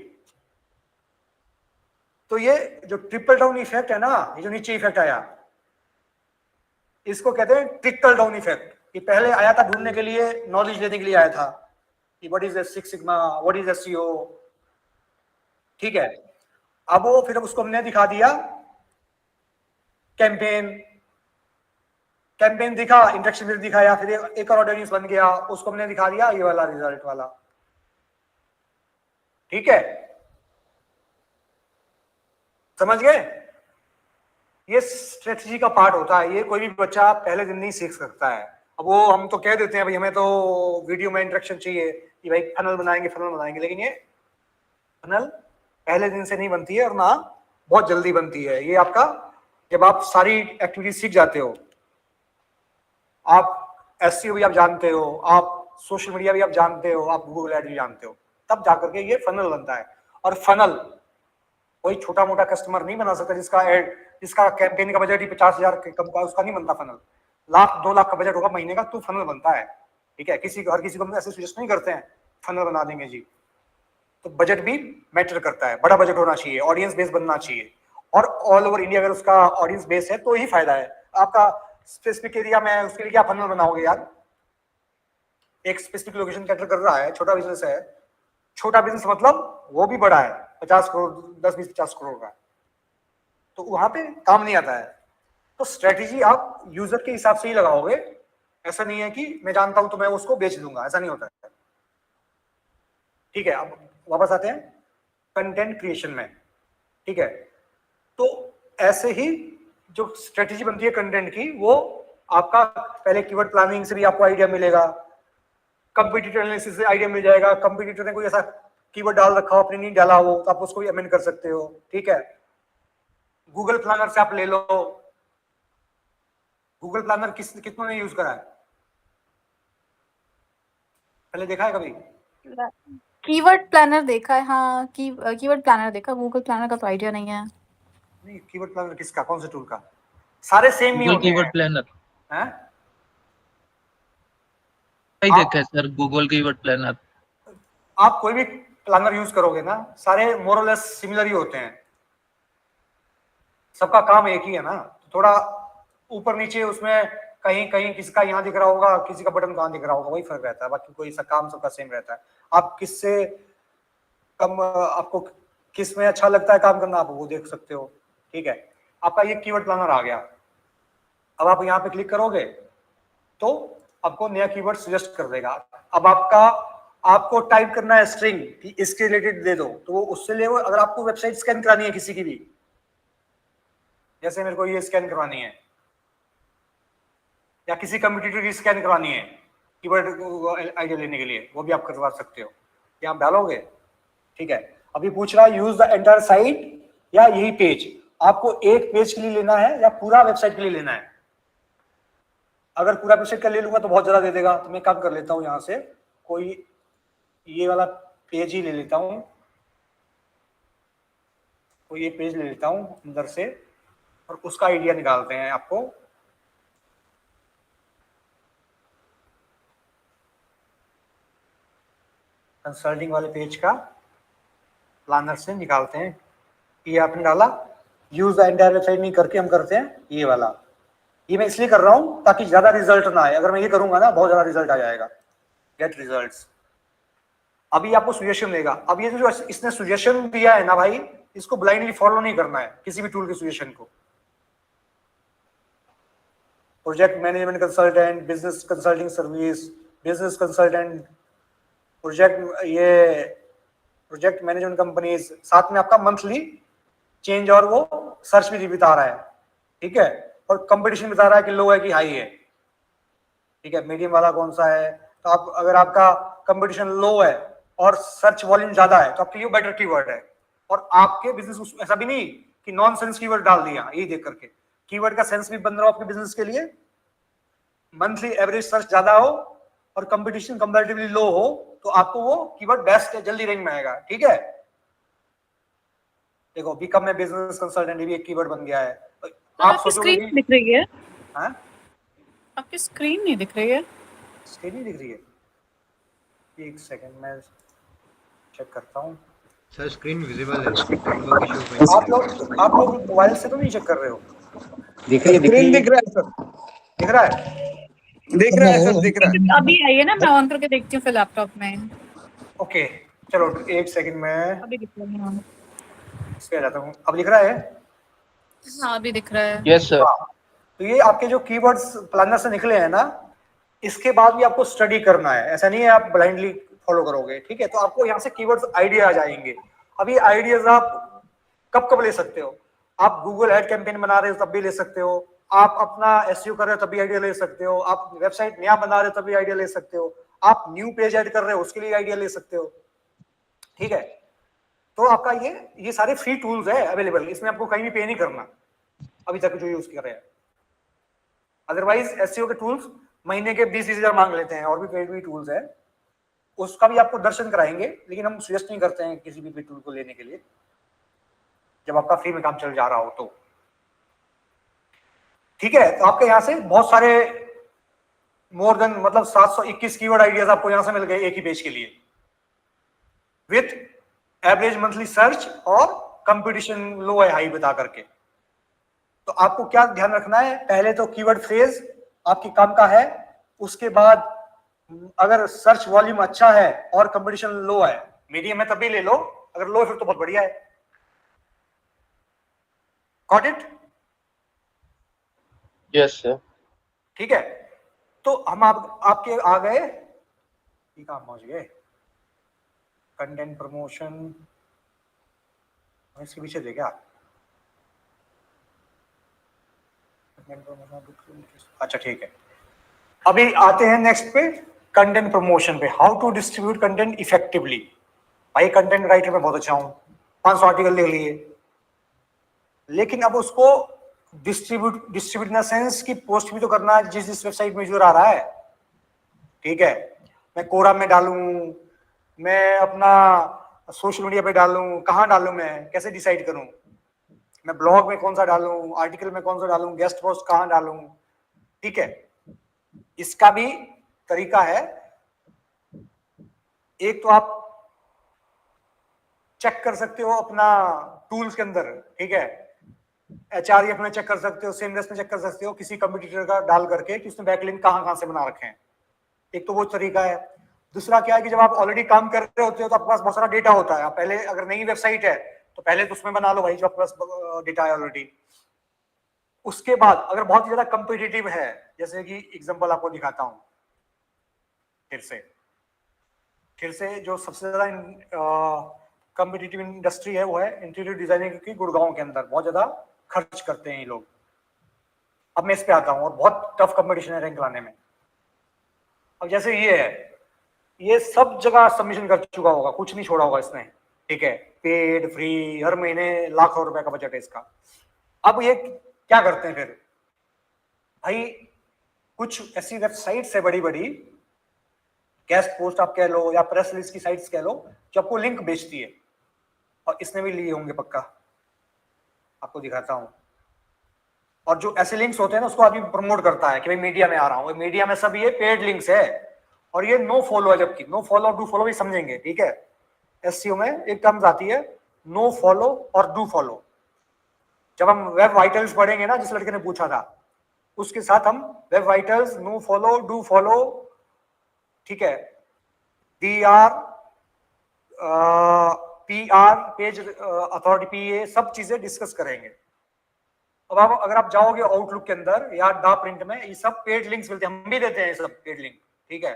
तो ये जो ट्रिपल डाउन इफेक्ट है ना, ये जो नीचे इफेक्ट आया, इसको कहते हैं ट्रिकल डाउन इफेक्ट। कि पहले आया था ढूंढने के लिए, नॉलेज लेने के लिए आया था कि what is six sigma, what is SEO, ठीक है। अब वो फिर उसको हमने दिखा दिया कैंपेन दिखा, इंट्रैक्शन भी दिखाया, फिर एक और ऑडियंस बन गया, उसको हमने दिखा दिया ये वाला रिजल्ट वाला, ठीक है। समझ गए? ये स्ट्रेटजी का पार्ट होता है, ये कोई भी बच्चा पहले दिन नहीं सीख सकता है। अब वो हम तो कह देते हैं भाई हमें तो वीडियो में इंटरेक्शन चाहिए कि भाई फनल बनाएंगे, लेकिन ये फनल पहले दिन से नहीं बनती है और ना बहुत जल्दी बनती है। ये आपका जब आप सारी एक्टिविटी सीख जाते हो, आप एसईओ भी आप जानते हो, आप सोशल मीडिया भी आप जानते हो, आप गूगल एड भी जानते हो, तब जाकर के ये फनल बनता है। और फनल कोई छोटा मोटा कस्टमर नहीं बना सकता जिसका कैंपेन का बजट ही 50,000 के कम का, उसका नहीं बनता फनल। 1,00,000-2,00,000 का बजट होगा महीने का तो फनल बनता है। ठीक है, हर किसी को हम ऐसे सजेस्ट नहीं करते हैं फनल बना देंगे जी। तो बजट भी मैटर करता है, बड़ा बजट होना चाहिए, ऑडियंस बेस बनना चाहिए, और ऑल ओवर इंडिया अगर उसका ऑडियंस बेस है तो ही फायदा है। आपका स्पेसिफिक एरिया में उसके लिए क्या फनल बनाओगे यार? एक स्पेसिफिक लोकेशन कैटर कर रहा है, छोटा बिजनेस है, छोटा बिजनेस मतलब वो भी बड़ा है, 50 करोड़ 10-20-50 करोड़ का, तो वहां पे काम नहीं आता है। तो स्ट्रेटेजी आप यूजर के हिसाब से ही लगाओगे, ऐसा नहीं है कि मैं जानता हूं तो मैं उसको बेच दूंगा, ऐसा नहीं होता है। ठीक है, अब वापस आते हैं कंटेंट क्रिएशन में। ठीक है, तो ऐसे ही जो स्ट्रेटेजी बनती है कंटेंट की, वो आपका पहले कीवर्ड प्लानिंग से भी आपको आइडिया मिलेगा, कंपटीटर एनालिसिस से आइडिया मिल जाएगा। कंपटीटर ने कोई ऐसा कीवर्ड डाल रखा हो, आपने नहीं डाला हो, तो आप उसको भी अमेंड कर सकते हो। ठीक है, गूगल प्लानर से आप ले लो। गूगल प्लानर कितनों ने यूज करा है? पहले देखा है कभी? कीवर्ड प्लानर देखा है, हाँ कीवर्ड प्लानर देखा, गूगल प्लानर का तो आइडिया नहीं है। नहीं, कीवर्ड प्लानर किसका, कौन से टूल का? सारे सेम ही गूगल होते हैं। कीवर्ड प्लानर हैं? ही आप- देखा है सर, गूगल कीवर्ड प्लानर। आप कोई भी प्लानर यूज करोगे ना, सारे मोरलेस सिमिलर ही होते हैं, सबका काम एक ही है ना। थोड़ा ऊपर नीचे उसमें कहीं कहीं किसी का यहाँ दिख रहा होगा, किसी का बटन कहाँ दिख रहा होगा, वही फर्क रहता है, बाकी कोई सा काम सबका सेम रहता है। आप किससे कम, आपको किस में अच्छा लगता है काम करना, आप वो देख सकते हो। ठीक है, आपका ये कीवर्ड प्लानर आ गया। अब आप यहाँ पे क्लिक करोगे तो आपको नया कीवर्ड सजेस्ट कर देगा। अब आपको टाइप करना है स्ट्रिंग कि इसके रिलेटेड दे दो, तो वो उससे ले। अगर आपको वेबसाइट स्कैन करानी है किसी की भी, जैसे मेरे को ये स्कैन करवानी है, या किसी कंप्यूटर की स्कैन करवानी है कीवर्ड आइडिया लेने के लिए, वो भी आप करवा सकते हो। क्या आप डालोगे? ठीक है, अभी पूछ रहा है यूज द एंटायर साइट या यही पेज, आपको एक पेज के लिए लेना है या पूरा वेबसाइट के लिए लेना है? अगर पूरा वेबसाइट का ले लूंगा तो बहुत ज्यादा दे देगा, तो मैं काम कर लेता हूं, यहां से कोई ये वाला पेज ही ले लेता हूं, कोई ये पेज ले लेता हूं अंदर से, और उसका आइडिया निकालते हैं आपको। कंसल्टिंग वाले पेज का प्लानर से निकालते हैं। ये आपने डाला, यूज द एंटायर वेबसाइट नहीं करके हम करते हैं ये वाला। ये मैं इसलिए कर रहा हूं ताकि ज्यादा रिजल्ट ना आए, अगर मैं ये करूंगा ना बहुत ज्यादा रिजल्ट आ जाएगा। गेट रिजल्ट्स, अभी आपको सुजेशन देगा। अब ये जो इसने सुजेशन दिया है ना भाई, इसको ब्लाइंडली फॉलो नहीं करना है किसी भी टूल के सुजेशन को। Project management consultant, business consulting service, business consultant, project management companies, साथ में आपका मंथली चेंज और वो सर्च भी बता रहा है। ठीक है, और कंपटीशन बता रहा है कि लो है कि हाई है। ठीक है, मीडियम वाला कौन सा है, तो आप अगर आपका कंपटीशन लो है और सर्च वॉल्यूम ज्यादा है तो आपके लिए बेटर कीवर्ड है। और आपके बिजनेस, ऐसा भी नहीं कि नॉनसेंस कीवर्ड डाल दिया, यही देख करके कीवर्ड का सेंस भी बन रहा हो आपके बिजनेस के लिए। मंथली एवरेज सर्च ज्यादा हो और कंपटीशन कंपैरेटिवली लो हो, तो आपको वो कीवर्ड बेस्ट है, जल्दी रैंक में आएगा। ठीक है, देखो बिकम में बिजनेस कंसल्टेंट भी एक कीवर्ड बन गया है। तो आपकी स्क्रीन दिख रही है? हाँ, आपकी स्क्रीन नहीं दिख रही है। स्क्रीन नहीं दिख रही है, एक सेकंड मैं चेक करता हूँ। सर स्क्रीन विजिबल है, नेटवर्क इशू आप लोग मोबाइल से तो नहीं चेक कर रहे हो? दिख रही है स्क्रीन दिख रहा है सर, दिख रहा है? दिख रहा है सर, दिख रहा है। अभी आइए ना, मैं ऑन करके देखती हूँ फिर लैपटॉप में। ओके चलो एक सेकंड में अभी दिख रहा है, हाँ। इस पे आ जाता हूँ। अब दिख रहा है? हाँ अभी दिख रहा है। Yes sir. तो ये आपके जो कीवर्ड्स प्लानर से निकले हैं ना, इसके बाद भी आपको स्टडी करना है, ऐसा नहीं है आप ब्लाइंडली फॉलो करोगे। ठीक है, तो आपको यहाँ से कीवर्ड्स आइडिया आ जाएंगे। अब ये आइडियाज आप कब कब ले सकते हो? आप गूगल एड कैंपेन बना रहे हो तब भी ले सकते हो, आप अपना एसईओ कर रहे हो तब भी आइडिया ले सकते हो, आप वेबसाइट नया बना रहे हो तब भी आइडिया ले सकते हो, आप न्यू पेज ऐड कर रहे हो उसके लिए आइडिया ले सकते हो। ठीक है, तो आपका ये सारे फ्री टूल्स है अवेलेबल, इसमें आपको कहीं भी पे नहीं करना अभी तक जो यूज कर रहे हैं। अदरवाइज एसईओ के टूल्स महीने के 20-20 हजार मांग लेते हैं, और भी पेड भी टूल्स है, उसका भी आपको दर्शन कराएंगे, लेकिन हम सजेस्ट नहीं करते हैं किसी भी पेड टूल को लेने के लिए जब आपका फ्री में काम चल जा रहा हो तो। ठीक है, तो आपके यहाँ से बहुत सारे मोर देन मतलब 721 कीवर्ड आइडियाज आपको यहाँ से मिल गए एक ही पेज के लिए, विथ एवरेज मंथली सर्च और कंपटीशन लो है हाई बता करके। तो आपको क्या ध्यान रखना है, पहले तो कीवर्ड फ्रेज आपके काम का है, उसके बाद अगर सर्च वॉल्यूम अच्छा है और कंपटीशन लो है, मीडियम है तभी ले लो, अगर लो है फिर तो बहुत बढ़िया है। Got it? Yes sir. ठीक है, तो हम आपके आ गए, ठीक है, पहुंच गए कंटेंट प्रमोशन, इसके पीछे थे क्या? अच्छा ठीक है, अभी आते हैं नेक्स्ट पे कंटेंट प्रमोशन पे, how to distribute content effectively. भाई कंटेंट राइटर में बहुत अच्छा हूं, 500 आर्टिकल लिख लिए, लेकिन अब उसको डिस्ट्रीब्यूट इन सेंस की पोस्ट भी तो करना है जिस वेबसाइट में यूजर आ रहा है। ठीक है, मैं कोरा में डालूं, मैं अपना सोशल मीडिया पे डालूं, कहाँ डालूं, मैं कैसे डिसाइड करूं, मैं ब्लॉग में कौन सा डालूं, आर्टिकल में कौन सा डालूं, गेस्ट पोस्ट कहाँ डालूं। ठीक है, इसका भी तरीका है। एक तो आप चेक कर सकते हो अपना टूल्स के अंदर, ठीक है, एचआरएफ में चेक कर सकते हो, सेमलेस में चेक कर सकते हो, किसी कंपटीटर का डाल करके कि उसने बैकलिंक कहाँ से बना रखे हैं। एक तो वो तरीका है। दूसरा क्या है कि जब आप ऑलरेडी काम कर रहे होते हो तो आपके पास बहुत सारा डेटा होता है, आप पहले अगर नई वेबसाइट है तो पहले तो उसमें बना लो भाई जो आपके पास डेटा है ऑलरेडी। उसके बाद अगर बहुत ज्यादा कंपिटिटिव है, जैसे कि एग्जांपल आपको दिखाता हूं, फिर से जो सबसे ज्यादा कंपिटिटिव इंडस्ट्री है वो है इंटीरियर डिजाइनिंग की, गुड़गांव के अंदर बहुत ज्यादा खर्च करते हैं ये लोग। अब मैं इस पे आता हूं, और बहुत टफ कंपटीशन है रैंक लाने में। अब जैसे ये है, ये सब जगह सबमिशन कर चुका होगा, कुछ नहीं छोड़ा होगा इसने। ठीक है, पेड फ्री हर महीने लाखों रुपए का बजट है इसका। अब ये क्या करते हैं फिर भाई, कुछ ऐसी वेबसाइट्स है बड़ी बड़ी, गेस्ट पोस्ट आप कह लो या प्रेस रिलीज की साइट्स कह लो, जो आपको लिंक बेचती है, और इसने भी लिए होंगे पक्का, आपको दिखाता हूं। और जो ऐसे लिंक्स होते हैं ना उसको आदमी प्रमोट करता है कि भाई मीडिया में आ रहा हूं, मीडिया में सब ये पेड लिंक्स है, और ये नो फॉलो है, जबकि नो फॉलो और डू फॉलो भी समझेंगे। ठीक है, एसईओ में एक टर्म्स आती है नो फॉलो और डू फॉलो। जब हम वेब वाइटल्स पढ़ेंगे ना, जिस लड़के ने पूछा था, उसके साथ हम web vitals, no follow, do follow, ठीक है, DR, PR, page authority, PA, सब चीजें डिस्कस करेंगे। अब आप अगर आप जाओगे आउटलुक के अंदर या डा प्रिंट में, ये सब पेड लिंक्स मिलते हैं, हम भी देते हैं ये सब पेड लिंक। ठीक है,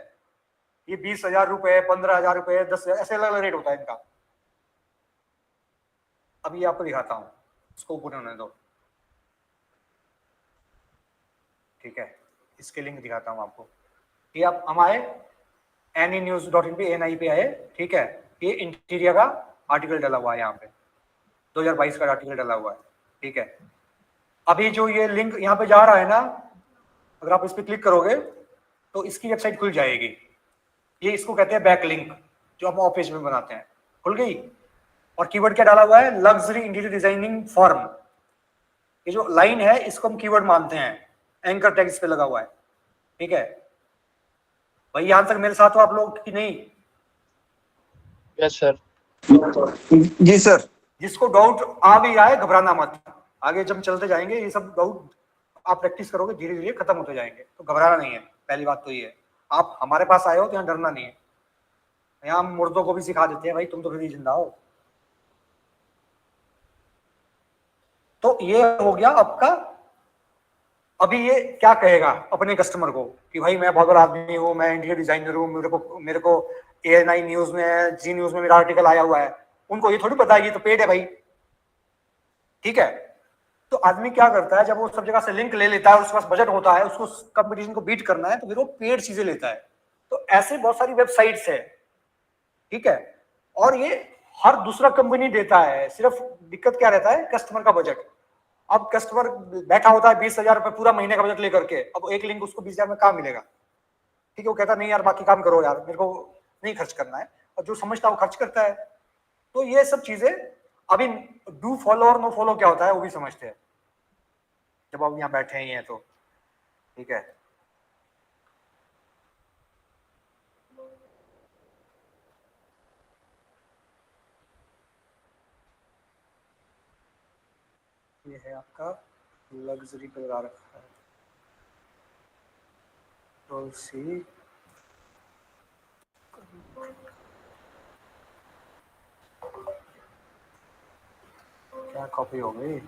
ये 20,000 रुपए, 15,000 रुपए, 10,000, ऐसे अलग अलग रेट होता है इनका। अब ये आपको दिखाता हूं, इसको ऊपर होने दो। ठीक है, इसके लिंक दिखाता हूं आपको। ये आप हम आए anynews.in पे, NI पे आए। ठीक है, ये इंटीरियर का आर्टिकल डाला हुआ है, यहाँ पे 2022 का आर्टिकल डाला हुआ है। ठीक है, अभी जो ये लिंक यहाँ पे जा रहा है ना, अगर आप इस पे क्लिक करोगे तो इसकी वेबसाइट खुल जाएगी। ये इसको कहते हैं बैक लिंक, जो हम ऑफ पेज में बनाते हैं, खुल गई। और कीवर्ड क्या डाला हुआ है, लग्जरी इंटीरियर डिजाइनिंग फॉर्म। ये जो लाइन है इसको हम कीवर्ड मानते हैं, एंकर टैग इस पे लगा हुआ है। ठीक है भाई, यहां तक मेरे साथ हो आप लोग कि नहीं? Yes sir. जी सर। जिसको डाउट आ भी आए घबराना मत, आगे जब चलते जाएंगे ये सब डाउट आप प्रैक्टिस करोगे धीरे धीरे खत्म होते जाएंगे, तो घबराना नहीं है। पहली बात तो ये है, आप हमारे पास आए हो तो यहाँ डरना नहीं है। यहाँ मुर्दों को भी सिखा देते हैं भाई, तुम तो फिर जिंदा हो। तो ये हो गया आपका। अभी ये क्या कहेगा अपने कस्टमर को कि भाई मैं बहुत बड़ा आदमी हूँ, मैं इंटीरियर डिजाइनर हूँ, मेरे को ANI न्यूज में, जी न्यूज में मेरा आर्टिकल आया हुआ है। उनको ये थोड़ी पता है ये तो पेड है भाई। ठीक है, तो आदमी क्या करता है, जब वो सब जगह से लिंक ले लेता है और उसके पास बजट होता है, उसको कंपटीशन को बीट करना है, तो फिर वो पेड चीजें लेता है। तो ऐसे बहुत सारी वेबसाइट्स है, ठीक है, और ये हर दूसरा कंपनी देता है। सिर्फ दिक्कत क्या रहता है, कस्टमर का बजट। अब कस्टमर बैठा होता है 20,000 रुपए पूरा महीने का बजट लेकर के, अब एक लिंक उसको 20,000 में कहाँ मिलेगा? ठीक है, वो कहता नहीं यार बाकी काम करो यार, मेरे को नहीं खर्च करना है, और जो समझता है वो खर्च करता है। तो ये सब चीजें अभी डू फॉलो और नो फॉलो क्या होता है वो भी समझते हैं, जब आप यहाँ बैठे ही हैं तो। ठीक है, ये है आपका लग्जरी पे लगा रखा है, तुलसी क्या कॉपी हो गई?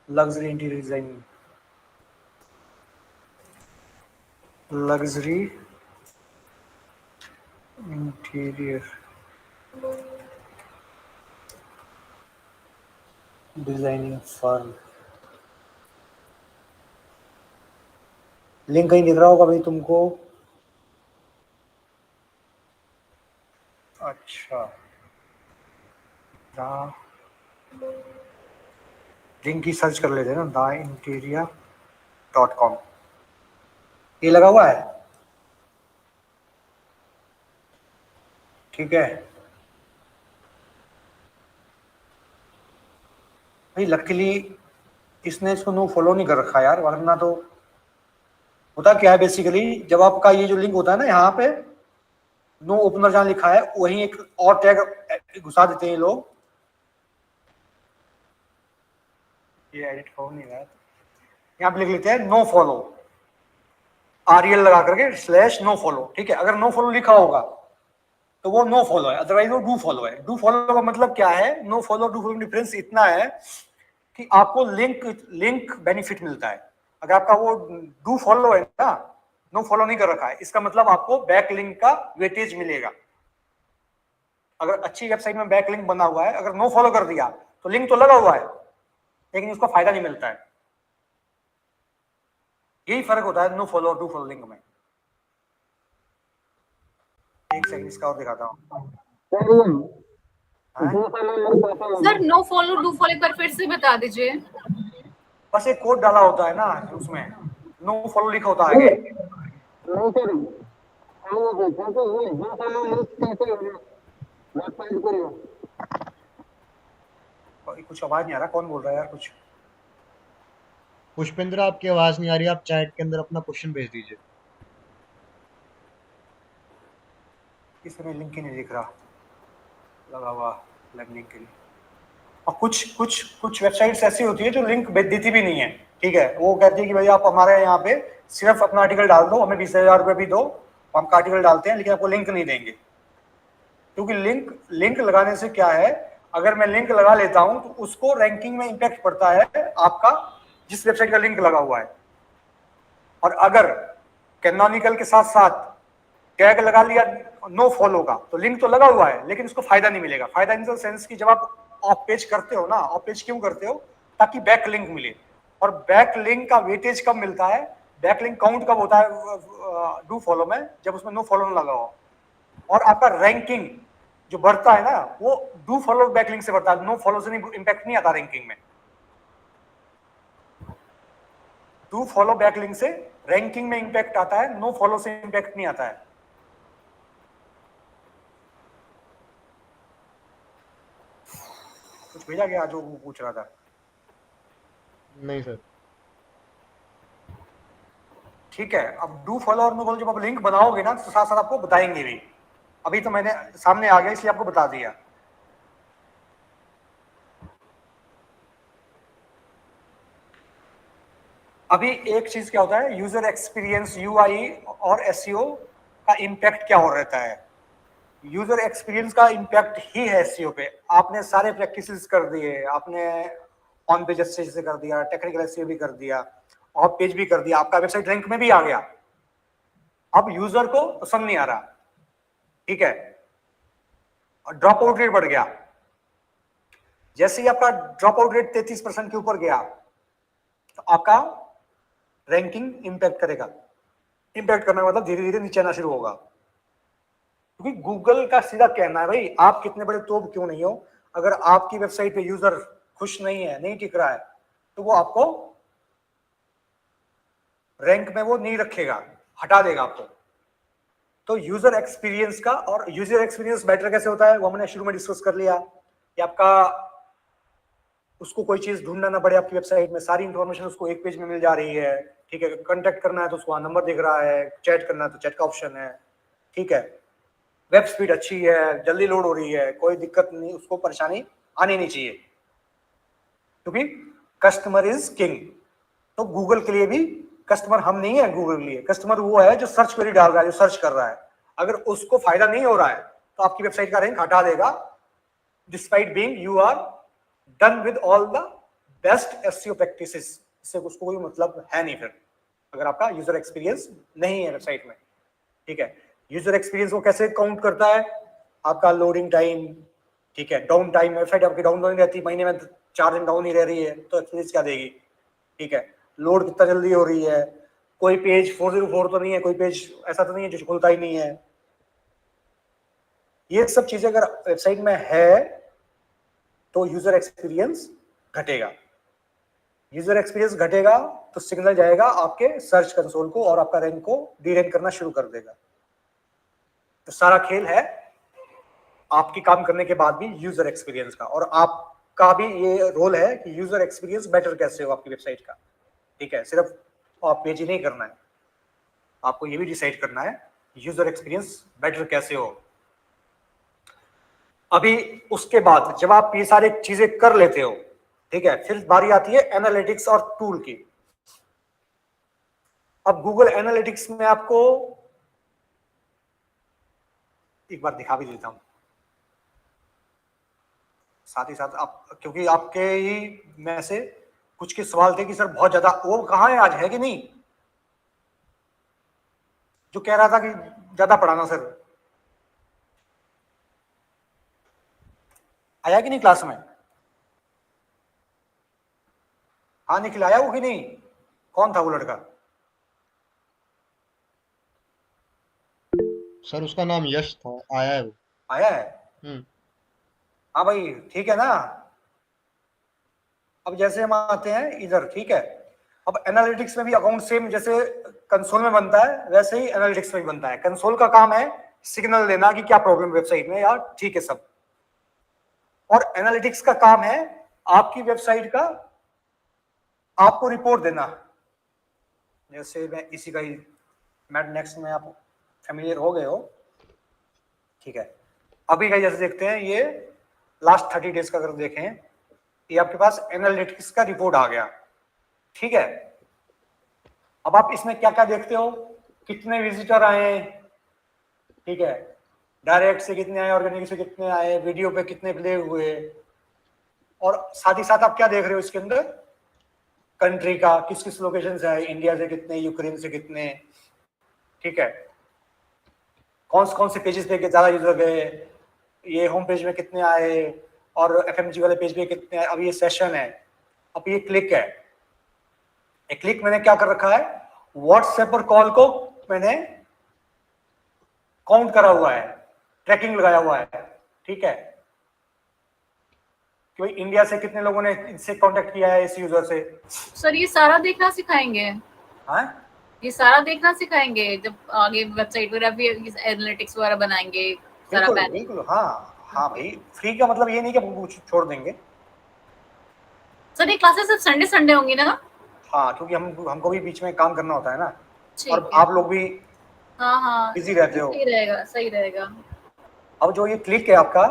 Luxury interior designing, luxury interior designing firm. Link कहीं दिख रहा होगा भाई तुमको? अच्छा, लिंक की सर्च कर लेते हैं ना, theinterior.com, ये लगा हुआ है, ठीक है भाई। लकीली इसने इसको नो फॉलो नहीं कर रखा यार, वरना तो होता क्या है बेसिकली, जब आपका ये जो लिंक होता है ना, यहाँ पे नो ओपनर जहाँ लिखा है वहीं एक और टैग घुसा देते हैं लोग। ये एडिट हो नहीं रहा है, यहाँ पे लिख लेते हैं नो फॉलो, REL लगा करके /no follow, ठीक है। अगर नो फॉलो लिखा होगा तो वो नो फॉलो है, अदरवाइज वो डू फॉलो है। डू फॉलो का मतलब क्या है, no follow do follow difference इतना है कि आपको लिंक बेनिफिट मिलता है। अगर आपका वो डू फॉलो है ना, नो फॉलो नहीं कर रखा है, इसका मतलब आपको बैक लिंक का वेटेज मिलेगा। अगर अच्छी वेबसाइट में बैक लिंक बना हुआ है, अगर नो फॉलो कर दिया तो लिंक तो लगा हुआ है लेकिन उसका फायदा नहीं मिलता है। यही फर्क होता है नो फॉलो और डू फॉलो लिंक में। एक सेकंड इसका और दिखाता हूँ। Sir no follow do follow एक बार फिर से बता दीजिए। बस एक कोड डाला होता है ना, उसमें नो फॉलो लिखा होता है आगे। कुछ आवाज नहीं आ रहा, कौन बोल रहा है यार कुछ? पुष्पेंद्र आपकी आवाज नहीं आ रही, आप चैट के अंदर अपना क्वेश्चन भेज दीजिए। इसमें लिंक ही नहीं दिख रहा लगा हुआ, लिंक के लिए। और कुछ वेबसाइट्स ऐसी होती है जो लिंक देती भी नहीं है, ठीक है। वो कहती है कि भाई आप हमारे यहाँ पे सिर्फ अपना आर्टिकल डाल दो, हमें 20,000 रुपये भी दो, हम आर्टिकल डालते हैं लेकिन आपको लिंक नहीं देंगे। क्योंकि लिंक लगाने से क्या है, अगर मैं लिंक लगा लेता हूं तो उसको रैंकिंग में इंपैक्ट पड़ता है आपका जिस वेबसाइट का लिंक लगा हुआ है। और अगर कैनोनिकल के साथ साथ टैग लगा लिया नो फॉलो का, तो लिंक तो लगा हुआ है लेकिन उसको फायदा नहीं मिलेगा। फायदा इन द सेंस कि जब आप ऑफ पेज करते हो ना, ऑफ पेज क्यों करते हो, ताकि बैक लिंक मिले। और बैक लिंक का वेटेज कब मिलता है, बैक लिंक काउंट कब होता है डू फॉलो में, जब उसमें नो फॉलो लगा हो। और आपका रैंकिंग जो बढ़ता है ना, वो डू फॉलो बैक लिंक से बढ़ता है, नो फॉलो से नहीं, इंपैक्ट नहीं आता रैंकिंग में। डू फॉलो बैक लिंक से रैंकिंग में इंपैक्ट आता है, नो फॉलो से इंपैक्ट नहीं आता है। कुछ भेजा गया जो वो पूछ रहा था? नहीं सर। ठीक है, अब डू फॉलो और नो फॉलो जब आप लिंक बनाओगे ना तो साथ साथ आपको बताएंगे भी। अभी तो मैंने सामने आ गया इसलिए आपको बता दिया। अभी एक चीज क्या होता है, यूजर एक्सपीरियंस, UI और SEO का इम्पैक्ट क्या हो रहता है। यूजर एक्सपीरियंस का इम्पैक्ट ही है SEO पे। आपने सारे प्रैक्टिसेस कर दिए, आपने ऑन पेज अच्छे से कर दिया, टेक्निकल SEO भी कर दिया, ऑफ पेज भी कर दिया, आपका वेबसाइट रैंक में भी आ गया। अब यूजर को पसंद नहीं आ रहा, ठीक है, और ड्रॉप आउट रेट बढ़ गया, जैसे ही आपका ड्रॉप आउट रेट 33% के ऊपर गया तो आपका रैंकिंग इंपैक्ट करेगा। इंपैक्ट करने का मतलब धीरे धीरे नीचे आना शुरू होगा, क्योंकि गूगल का सीधा कहना है भाई आप कितने बड़े तोप क्यों नहीं हो, अगर आपकी वेबसाइट पे यूजर खुश नहीं है, नहीं टिक रहा है, तो वो आपको रैंक में वो नहीं रखेगा, हटा देगा आपको। तो यूजर एक्सपीरियंस का, और यूजर एक्सपीरियंस बेटर कैसे होता है वो हमने शुरू में डिस्कस कर लिया कि आपका उसको कोई चीज ढूंढना ना पड़े, आपकी वेबसाइट में सारी इंफॉर्मेशन उसको एक पेज में मिल जा रही है, ठीक है। कांटेक्ट करना है तो उसको नंबर दिख रहा है, चैट करना है तो चैट का ऑप्शन है, ठीक है। वेब स्पीड अच्छी है, जल्दी लोड हो रही है, कोई दिक्कत नहीं, उसको परेशानी आनी नहीं चाहिए, क्योंकि कस्टमर इज किंग। तो गूगल के लिए भी कस्टमर हम नहीं है, गूगल के लिए कस्टमर वो है जो सर्च क्वेरी डाल रहा है, जो सर्च कर रहा है। अगर उसको फायदा नहीं हो रहा है तो आपकी वेबसाइट का रैंक हटा देगा, despite being you are done with all the best SEO practices. इससे उसको कोई मतलब है नहीं फिर, अगर आपका यूजर एक्सपीरियंस नहीं है वेबसाइट में, ठीक है। यूजर एक्सपीरियंस को कैसे काउंट करता है, आपका लोडिंग टाइम, ठीक है, डाउन टाइम, वेबसाइट आपकी डाउन नहीं रहती, महीने में 4 दिन डाउन ही रह रही है तो एक्सपीरियंस क्या देगी, ठीक है। लोड कितना जल्दी हो रही है, कोई पेज 404 तो नहीं है, कोई पेज ऐसा तो नहीं है जो खुलता ही नहीं है। ये सब चीजें अगर वेबसाइट में है तो यूजर एक्सपीरियंस घटेगा। यूजर एक्सपीरियंस घटेगा तो सिग्नल जाएगा आपके सर्च कंसोल को और आपका रैंक को डीरैंक करना शुरू कर देगा। तो सारा खेल है आपकी काम करने के बाद भी यूजर एक्सपीरियंस का, और आपका भी ये रोल है कि यूजर एक्सपीरियंस बेटर कैसे हो आपकी वेबसाइट का, ठीक है। सिर्फ आप पेज ही नहीं करना है, आपको ये भी डिसाइड करना है यूजर एक्सपीरियंस बेटर कैसे हो। अभी उसके बाद जब आप ये सारी चीजें कर लेते हो, ठीक है, फिर बारी आती है एनालिटिक्स और टूल की। अब गूगल एनालिटिक्स में आपको एक बार दिखा भी देता हूं, साथ ही साथ आप, क्योंकि आपके ही में से कुछ के सवाल थे कि सर बहुत ज्यादा, वो कहाँ है आज, है कि नहीं, जो कह रहा था कि ज्यादा पढ़ाना सर, आया कि नहीं क्लास में? हाँ निखिल, आया वो कि नहीं? कौन था वो लड़का? सर उसका नाम यश था, आया है वो। आया है? हाँ भाई ठीक है ना। अब जैसे हम आते हैं इधर, ठीक है, अब एनालिटिक्स में भी अकाउंट सेम जैसे कंसोल में बनता है वैसे ही एनालिटिक्स में भी बनता है। कंसोल का काम है सिग्नल देना कि क्या प्रॉब्लम वेबसाइट में, यार ठीक है सब, और एनालिटिक्स का काम है आपकी वेबसाइट का आपको रिपोर्ट देना। जैसे मैं इसी का ही मैट नेक्स्ट में आप फेमिलियर हो गए हो, ठीक है। अभी का जैसे देखते हैं, ये लास्ट 30 डेज का अगर देखें, ये आपके पास एनालिटिक्स का रिपोर्ट आ गया, ठीक है। अब आप इसमें क्या क्या देखते हो, कितने विजिटर आए, ठीक है, डायरेक्ट से कितने आए, ऑर्गेनिक से कितने आए, वीडियो पे कितने प्ले हुए, और साथ ही साथ आप क्या देख रहे हो इसके अंदर, कंट्री का किस किस लोकेशन से आए, इंडिया से कितने, यूक्रेन से कितने, ठीक है, कौन से पेजेस पे ज्यादा यूजर गए, ये होम पेज में कितने आए, और एफएमजी वाले पेज पे कितने आए। अब ये सेशन है, अब ये क्लिक है, एक क्लिक मैंने क्या कर रखा है, व्हाट्सएप पर कॉल को मैंने काउंट करा हुआ है, ट्रैकिंग लगाया हुआ है, ठीक है, कि भाई इंडिया से कितने लोगों ने इससे कांटेक्ट किया है इस यूजर से। सर ये सारा देखना सिखाएंगे? हाँ ये सारा देखना सिखाएंगे जब आगे वेबसाइट वगैरह भी एनालिटिक्स वगैरह बनाएंगे सारा बिल्कुल पैनल? बिल्कुल, हाँ भाई, फ्री का मतलब ये नहीं कि हम छोड़ देंगे। सर ये क्लासेस सिर्फ संडे संडे होंगी ना? हाँ, क्योंकि हमको भी बीच में काम करना होता है ना, ठीक और है। आप लोग भी हाँ बिजी रहते हो। सही रहेगा, सही रहेगा। अब जो ये क्लिक है आपका,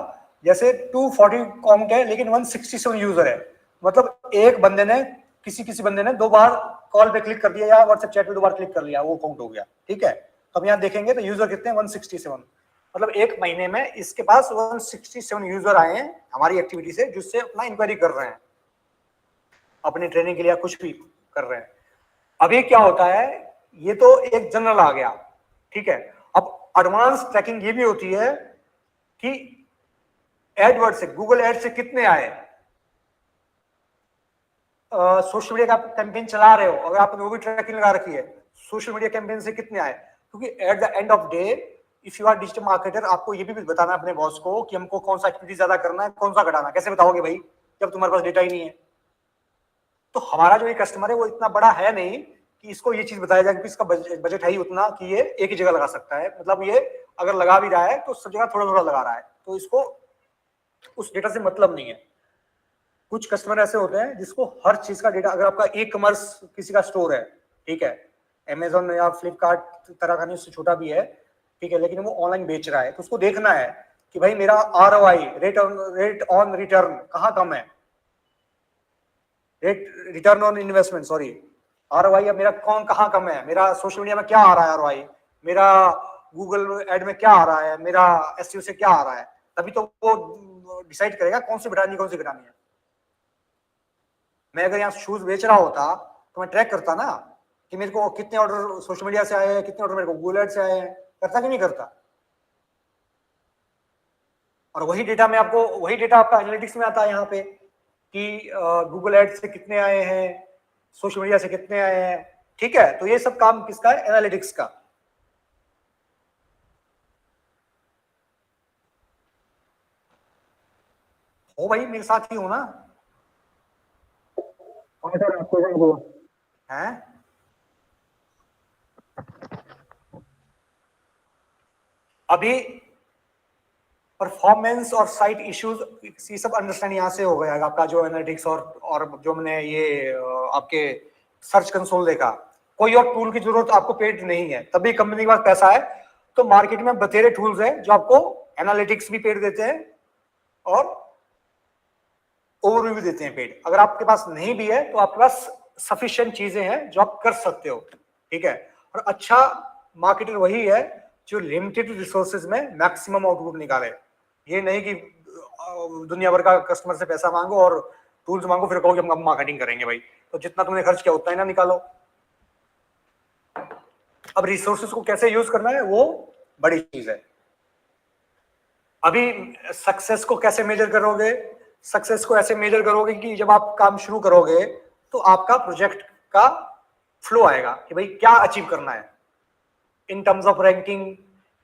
जैसे 240 काउंट है लेकिन 167 यूजर है, मतलब एक बंदे ने किसी बंदे ने 2 बार कॉल पे क्लिक कर दिया या व्हाट्सएप चैट पे 2 बार क्लिक कर लिया, वो काउंट हो गया, ठीक है। अब यहाँ देखेंगे तो यूजर कितने, 167, मतलब एक महीने में इसके पास 167 यूजर आए हैं हमारी एक्टिविटी से, जिससे अपना इंक्वायरी कर रहे हैं, अपनी ट्रेनिंग के लिए कुछ भी कर रहे हैं। अभी क्या होता है, ये तो एक जनरल आ गया, ठीक है। अब एडवांस ट्रैकिंग ये भी होती है कि एडवर्ड से, गूगल एड से कितने आए, सोशल मीडिया का कैंपेन चला रहे हो, अगर आपने वो भी ट्रैकिंग लगा रखी है, सोशल मीडिया कैंपेन से कितने आए, क्योंकि at the end of day if you are digital marketer, आपको ये भी बताना है अपने बॉस को कि हमको कौन सा एक्टिविटी ज्यादा करना है, कौन सा घटाना है। कैसे बताओगे भाई जब तुम्हारे पास डेटा ही नहीं है? तो हमारा जो ये कस्टमर है वो इतना बड़ा है नहीं कि इसको ये चीज बताया जाए कि इसका बजट है ही उतना कि ये एक ही जगह लगा सकता है, मतलब ये अगर लगा भी रहा है तो सब जगह थोड़ा थोड़ा लगा रहा है, तो इसको उस डेटा से मतलब नहीं है। कुछ कस्टमर ऐसे होते हैं जिसको हर चीज का डेटा, अगर आपका ई कॉमर्स किसी का स्टोर है, ठीक है, अमेजोन या फ्लिपकार्ट तरह का नहीं, उससे छोटा भी है, ठीक है, लेकिन वो ऑनलाइन बेच रहा है, तो उसको देखना है कि भाई मेरा ROI, रेट ऑन रिटर्न कहाँ कम है, return on investment, sorry, ROI मेरा कहाँ कम है, मेरा सोशल मीडिया में क्या आ रहा है ROI, मेरा गूगल एड में क्या आ रहा है, मेरा SEO से क्या आ रहा है, तभी तो वो डिसाइड करेगा कौन सी घटानी कौन सी घटानी है। मैं अगर यहाँ शूज बेच रहा होता तो मैं ट्रैक करता ना कि मेरे को कितने ऑर्डर सोशल मीडिया से आए हैं, कितने ऑर्डर मेरे को गूगल एड से आए हैं, करता कि नहीं करता? और वही डेटा में आपको, वही डेटा आपका एनालिटिक्स में आता है यहाँ पे कि गूगल एड से कितने आए हैं, सोशल मीडिया से कितने आए हैं, ठीक है। तो ये सब काम किसका है? एनालिटिक्स का। हो भाई मेरे साथ ही हो ना? हैं? अभी परफॉर्मेंस और साइट इश्यूज, ये सब अंडरस्टैंड यहाँ से हो गया आपका जो एनालिटिक्स और जो मैंने ये आपके सर्च कंसोल देखा। कोई और टूल की जरूरत आपको पेड नहीं है, तभी कंपनी के पास पैसा है। तो मार्केट में बथेरे टूल्स हैं जो आपको एनालिटिक्स भी पेड देते हैं और ओवरव्यू भी देते हैं पेड। अगर आपके पास नहीं भी है तो आपके पास सफिशिएंट चीजें हैं जो आप कर सकते हो, ठीक है। और अच्छा मार्केटर वही है जो लिमिटेड रिसोर्सेज में मैक्सिमम आउटपुट निकाले। ये नहीं कि दुनिया भर का कस्टमर से पैसा मांगो और टूल्स मांगो फिर कहो कि हम मार्केटिंग करेंगे। भाई तो जितना तुमने खर्च किया उतना ही ना निकालो। अब रिसोर्सेज को कैसे यूज करना है वो बड़ी चीज है। अभी सक्सेस को कैसे मेजर करोगे? सक्सेस को ऐसे मेजर करोगे कि जब आप काम शुरू करोगे तो आपका प्रोजेक्ट का फ्लो आएगा कि भाई क्या अचीव करना है in terms of ranking,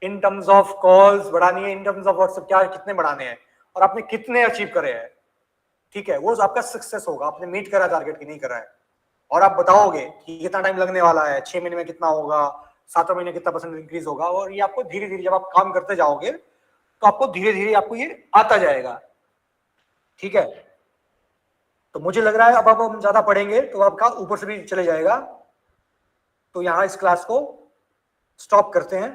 in terms of calls बढ़ानी है, इन टर्म्स ऑफ व्हाट्सएप क्या कितने बढ़ाने हैं और आपने कितने अचीव करे हैं, ठीक है। वो आपका सक्सेस होगा। आपने मीट करा टारगेट की नहीं करा है और आप बताओगे कि कितना टाइम लगने वाला है, 6 महीने में कितना होगा, 7 महीने कितना % इंक्रीज होगा। और ये आपको धीरे धीरे जब आप काम करते जाओगे तो आपको धीरे धीरे आपको ये आता जाएगा, ठीक है। तो मुझे लग रहा है अब हम ज्यादा पढ़ेंगे तो आपका ऊपर से भी चले जाएगा। तो यहाँ इस क्लास को स्टॉप करते हैं।